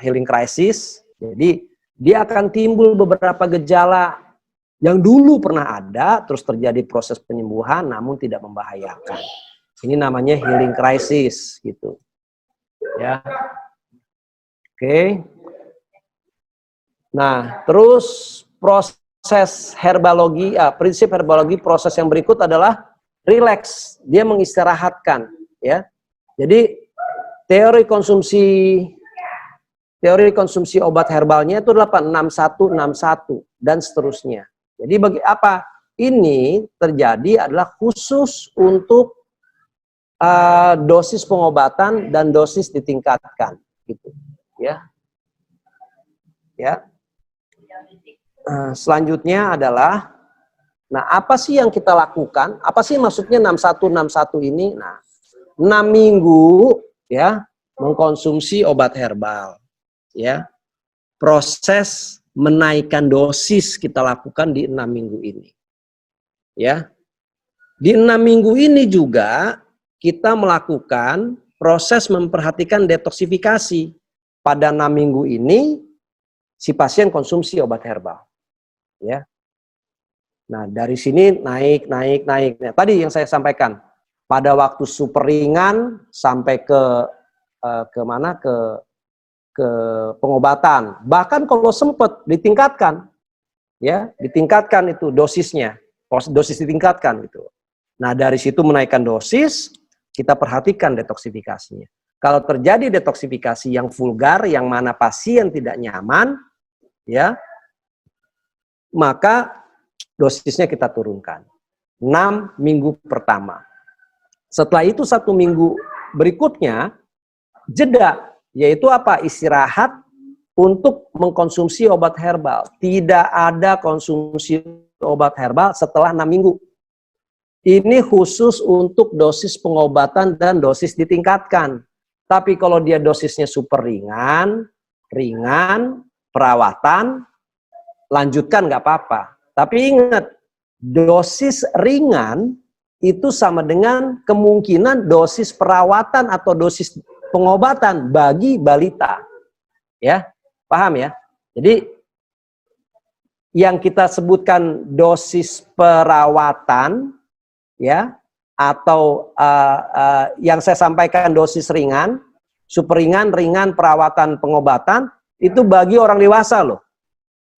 healing crisis. Jadi dia akan timbul beberapa gejala yang dulu pernah ada, terus terjadi proses penyembuhan namun tidak membahayakan. Ini namanya healing crisis gitu. Ya. Oke. Nah, terus proses herbalogi, prinsip herbalogi, proses yang berikut adalah relax, dia mengistirahatkan, ya. Jadi teori konsumsi obat herbalnya itu adalah 6161 dan seterusnya. Jadi bagi apa ini terjadi adalah khusus untuk dosis pengobatan dan dosis ditingkatkan, gitu, ya. Ya. Selanjutnya adalah, nah apa sih yang kita lakukan? Apa sih maksudnya 6161 ini? Nah, 6 minggu ya mengkonsumsi obat herbal, ya. Proses menaikkan dosis kita lakukan di 6 minggu ini, ya. Di 6 minggu ini juga kita melakukan proses memperhatikan detoksifikasi. Pada 6 minggu ini si pasien konsumsi obat herbal, ya. Nah, dari sini naik. Nah, tadi yang saya sampaikan, pada waktu super ringan sampai ke pengobatan. Bahkan kalau sempat ditingkatkan, ya, ditingkatkan itu dosisnya, dosis ditingkatkan gitu. Nah, dari situ menaikkan dosis, kita perhatikan detoksifikasinya. Kalau terjadi detoksifikasi yang vulgar, yang mana pasien tidak nyaman, ya, maka dosisnya kita turunkan. 6 minggu pertama. Setelah itu 1 minggu berikutnya jeda, yaitu apa? Istirahat untuk mengkonsumsi obat herbal. Tidak ada konsumsi obat herbal setelah 6 minggu. Ini khusus untuk dosis pengobatan dan dosis ditingkatkan. Tapi kalau dia dosisnya super ringan, perawatan, lanjutkan nggak apa-apa. Tapi ingat, dosis ringan itu sama dengan kemungkinan dosis perawatan atau dosis pengobatan bagi balita. Ya, paham ya? Jadi yang kita sebutkan dosis perawatan, ya, atau yang saya sampaikan dosis ringan, super ringan, perawatan, pengobatan, itu bagi orang dewasa loh,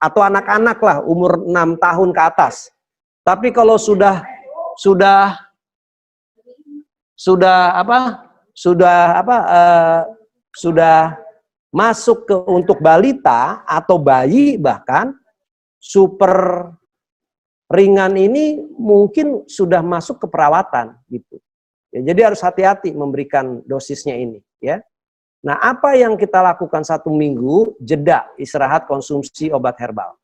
atau anak-anak lah, umur 6 tahun ke atas. Tapi kalau sudah masuk ke untuk balita atau bayi, bahkan super ringan ini mungkin sudah masuk ke perawatan gitu. Ya, jadi harus hati-hati memberikan dosisnya ini, ya. Nah, apa yang kita lakukan 1 minggu? Jeda, istirahat, konsumsi obat herbal.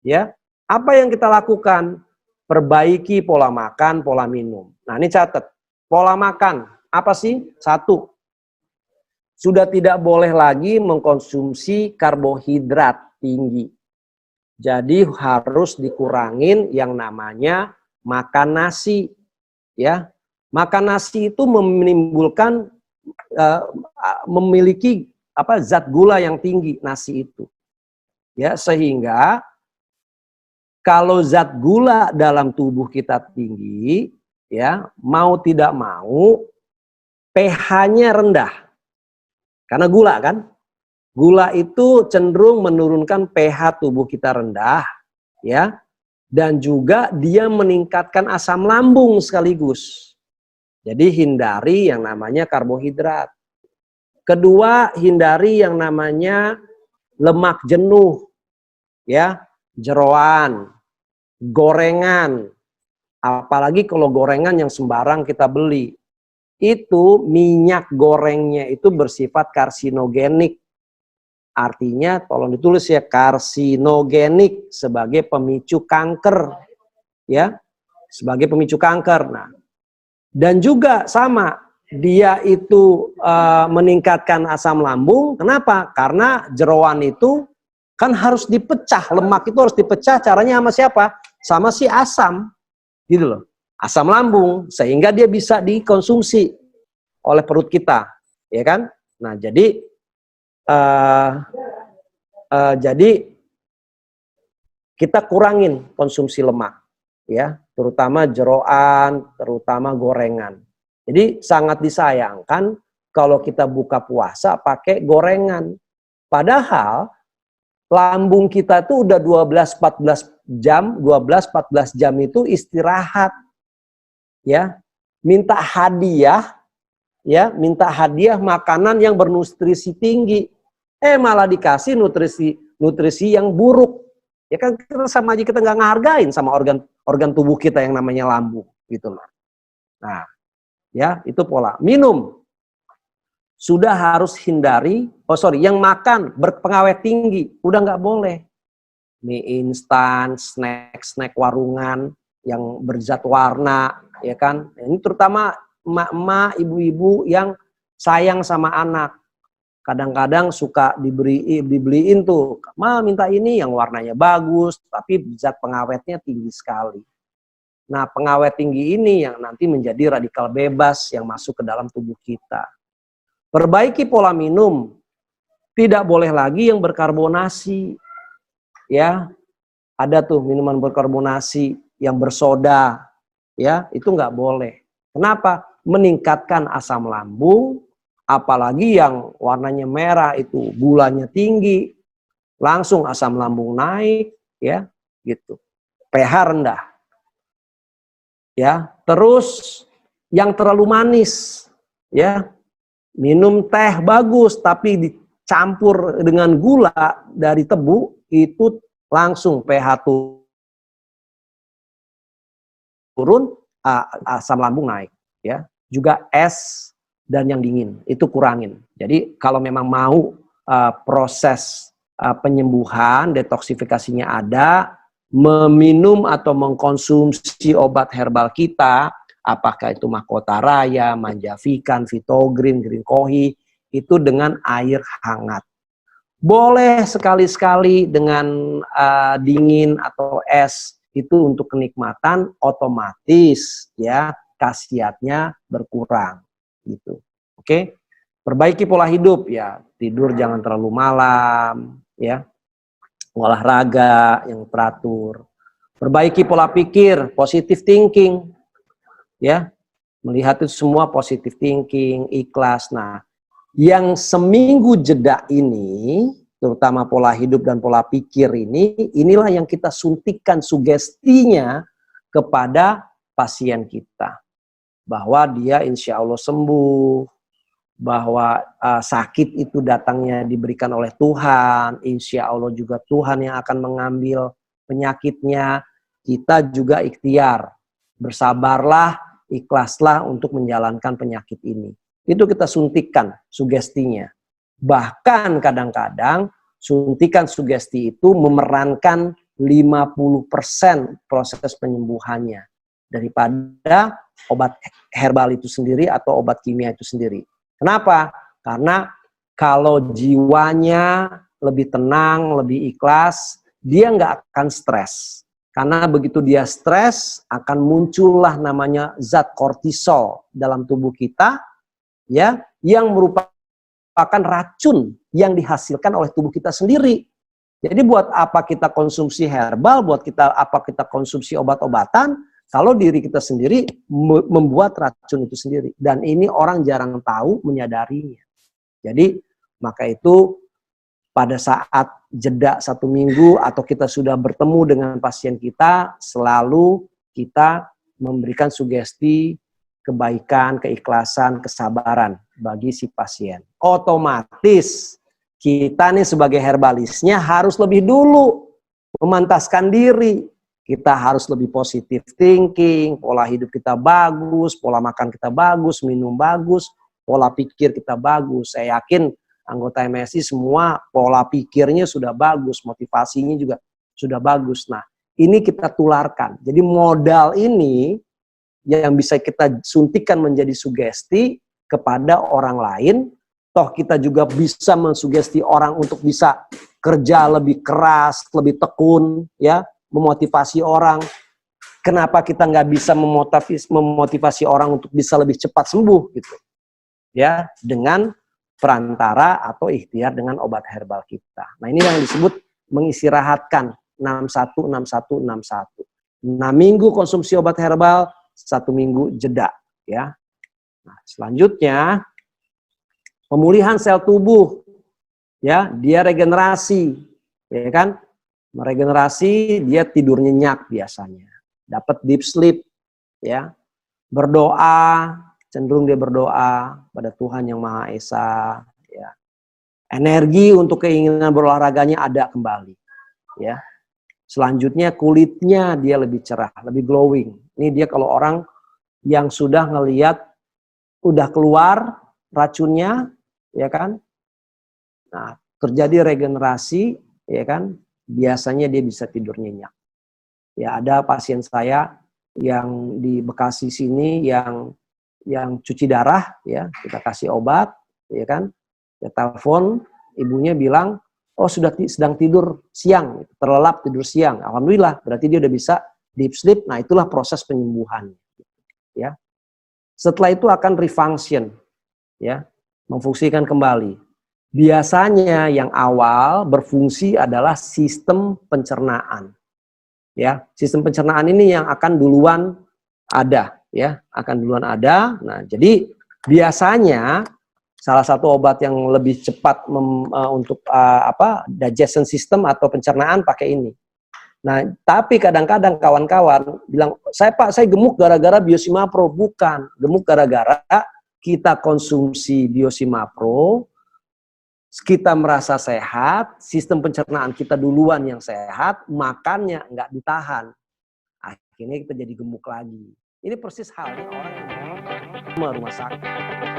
Ya, apa yang kita lakukan? Perbaiki pola makan, pola minum. Nah, ini catat. Pola makan, apa sih? 1, sudah tidak boleh lagi mengkonsumsi karbohidrat tinggi. Jadi harus dikurangin yang namanya makan nasi, ya. Makan nasi itu menimbulkan memiliki zat gula yang tinggi nasi itu, ya, sehingga kalau zat gula dalam tubuh kita tinggi, ya, mau tidak mau pH-nya rendah karena gula kan. Gula itu cenderung menurunkan pH tubuh kita rendah, ya, dan juga dia meningkatkan asam lambung sekaligus. Jadi hindari yang namanya karbohidrat. Kedua, hindari yang namanya lemak jenuh, ya, jeroan, gorengan. Apalagi kalau gorengan yang sembarang kita beli, itu minyak gorengnya itu bersifat karsinogenik. Artinya, tolong ditulis ya, karsinogenik sebagai pemicu kanker, ya, sebagai pemicu kanker. Nah, dan juga sama, dia itu meningkatkan asam lambung. Kenapa? Karena jeroan itu kan harus dipecah, lemak itu harus dipecah. Caranya sama siapa? Sama si asam, gitu loh, asam lambung, sehingga dia bisa dikonsumsi oleh perut kita, ya kan? Nah, jadi kita kurangin konsumsi lemak, ya, terutama jeroan, terutama gorengan. Jadi sangat disayangkan kalau kita buka puasa pakai gorengan. Padahal lambung kita tuh udah 12-14 jam, 12-14 jam itu istirahat. Ya, minta hadiah, ya, minta hadiah makanan yang bernutrisi tinggi. Malah dikasih nutrisi yang buruk. Ya kan, kita sama aja kita nggak ngehargain sama organ tubuh kita yang namanya lambung, gitu loh. Nah, ya, itu pola. Minum sudah harus hindari. Yang makan berpengawet tinggi udah nggak boleh. Mie instan, snack warungan yang berzat warna, ya kan. Ini terutama emak-emak, ibu-ibu yang sayang sama anak. Kadang-kadang suka dibeliin tuh, "Ma, minta ini yang warnanya bagus, tapi zat pengawetnya tinggi sekali." Nah, pengawet tinggi ini yang nanti menjadi radikal bebas yang masuk ke dalam tubuh kita. Perbaiki pola minum. Tidak boleh lagi yang berkarbonasi. Ya, ada tuh minuman berkarbonasi yang bersoda, ya, itu nggak boleh. Kenapa? Meningkatkan asam lambung. Apalagi yang warnanya merah itu gulanya tinggi, langsung asam lambung naik, ya, gitu. pH rendah. Ya, terus yang terlalu manis, ya. Minum teh bagus tapi dicampur dengan gula dari tebu, itu langsung pH tubuh turun, asam lambung naik, ya. Juga es dan yang dingin itu kurangin. Jadi kalau memang mau proses penyembuhan, detoksifikasinya ada, meminum atau mengkonsumsi obat herbal kita, apakah itu Mahkota Raya, Manjavikan, Vitogreen, Green Kohi, itu dengan air hangat. Boleh sekali-sekali dengan dingin atau es, itu untuk kenikmatan, otomatis ya khasiatnya berkurang gitu. Oke. Perbaiki pola hidup ya, tidur jangan terlalu malam ya. Olahraga yang teratur. Perbaiki pola pikir, positive thinking ya. Melihat itu semua positive thinking, ikhlas. Nah, yang seminggu jeda ini, terutama pola hidup dan pola pikir ini, inilah yang kita suntikan sugestinya kepada pasien kita. Bahwa dia insya Allah sembuh, bahwa sakit itu datangnya diberikan oleh Tuhan, insya Allah juga Tuhan yang akan mengambil penyakitnya, kita juga ikhtiar, bersabarlah, ikhlaslah untuk menjalankan penyakit ini. Itu kita suntikan sugestinya. Bahkan kadang-kadang suntikan sugesti itu memerankan 50% proses penyembuhannya daripada obat herbal itu sendiri atau obat kimia itu sendiri. Kenapa? Karena kalau jiwanya lebih tenang, lebih ikhlas, dia nggak akan stres. Karena begitu dia stres, akan muncullah namanya zat kortisol dalam tubuh kita, ya, yang merupakan racun yang dihasilkan oleh tubuh kita sendiri. Jadi buat apa kita konsumsi herbal, buat apa kita konsumsi obat-obatan, kalau diri kita sendiri membuat racun itu sendiri. Dan ini orang jarang tahu, menyadarinya. Jadi maka itu pada saat jeda 1 minggu atau kita sudah bertemu dengan pasien kita, selalu kita memberikan sugesti kebaikan, keikhlasan, kesabaran bagi si pasien. Otomatis kita nih sebagai herbalisnya harus lebih dulu memantaskan diri. Kita harus lebih positive thinking, pola hidup kita bagus, pola makan kita bagus, minum bagus, pola pikir kita bagus. Saya yakin anggota MSI semua pola pikirnya sudah bagus, motivasinya juga sudah bagus. Nah, ini kita tularkan. Jadi modal ini yang bisa kita suntikan menjadi sugesti kepada orang lain. Toh kita juga bisa mensugesti orang untuk bisa kerja lebih keras, lebih tekun, ya, memotivasi orang. Kenapa kita nggak bisa memotivasi orang untuk bisa lebih cepat sembuh gitu, ya, dengan perantara atau ikhtiar dengan obat herbal kita. Nah, ini yang disebut mengistirahatkan 616161. 6 minggu konsumsi obat herbal, 1 minggu jeda, ya. Nah, selanjutnya pemulihan sel tubuh, ya, dia regenerasi, ya kan? Meregenerasi, dia tidur nyenyak biasanya, dapat deep sleep, ya. Berdoa, cenderung dia berdoa pada Tuhan yang Maha Esa, ya. Energi untuk keinginan berolahraganya ada kembali, ya. Selanjutnya kulitnya dia lebih cerah, lebih glowing. Ini dia kalau orang yang sudah ngelihat udah keluar racunnya, ya kan. Nah, terjadi regenerasi, ya kan. Biasanya dia bisa tidur nyenyak. Ya, ada pasien saya yang di Bekasi sini yang cuci darah, ya, kita kasih obat, ya kan. Ya, telepon ibunya bilang, oh sedang tidur siang, terlelap tidur siang. Alhamdulillah, berarti dia udah bisa deep sleep. Nah, itulah proses penyembuhan, ya. Setelah itu akan refunction, ya, memfungsikan kembali. Biasanya yang awal berfungsi adalah sistem pencernaan, ya. Sistem pencernaan ini yang akan duluan ada, ya, akan duluan ada. Nah, jadi biasanya salah satu obat yang lebih cepat untuk digestion system atau pencernaan pakai ini. Nah, tapi kadang-kadang kawan-kawan bilang, saya gemuk gara-gara Biosimapro. Bukan, gemuk gara-gara kita konsumsi Biosimapro, kita merasa sehat, sistem pencernaan kita duluan yang sehat, makannya nggak ditahan. Akhirnya kita jadi gemuk lagi. Ini persis halnya orang yang mau rumah sakit.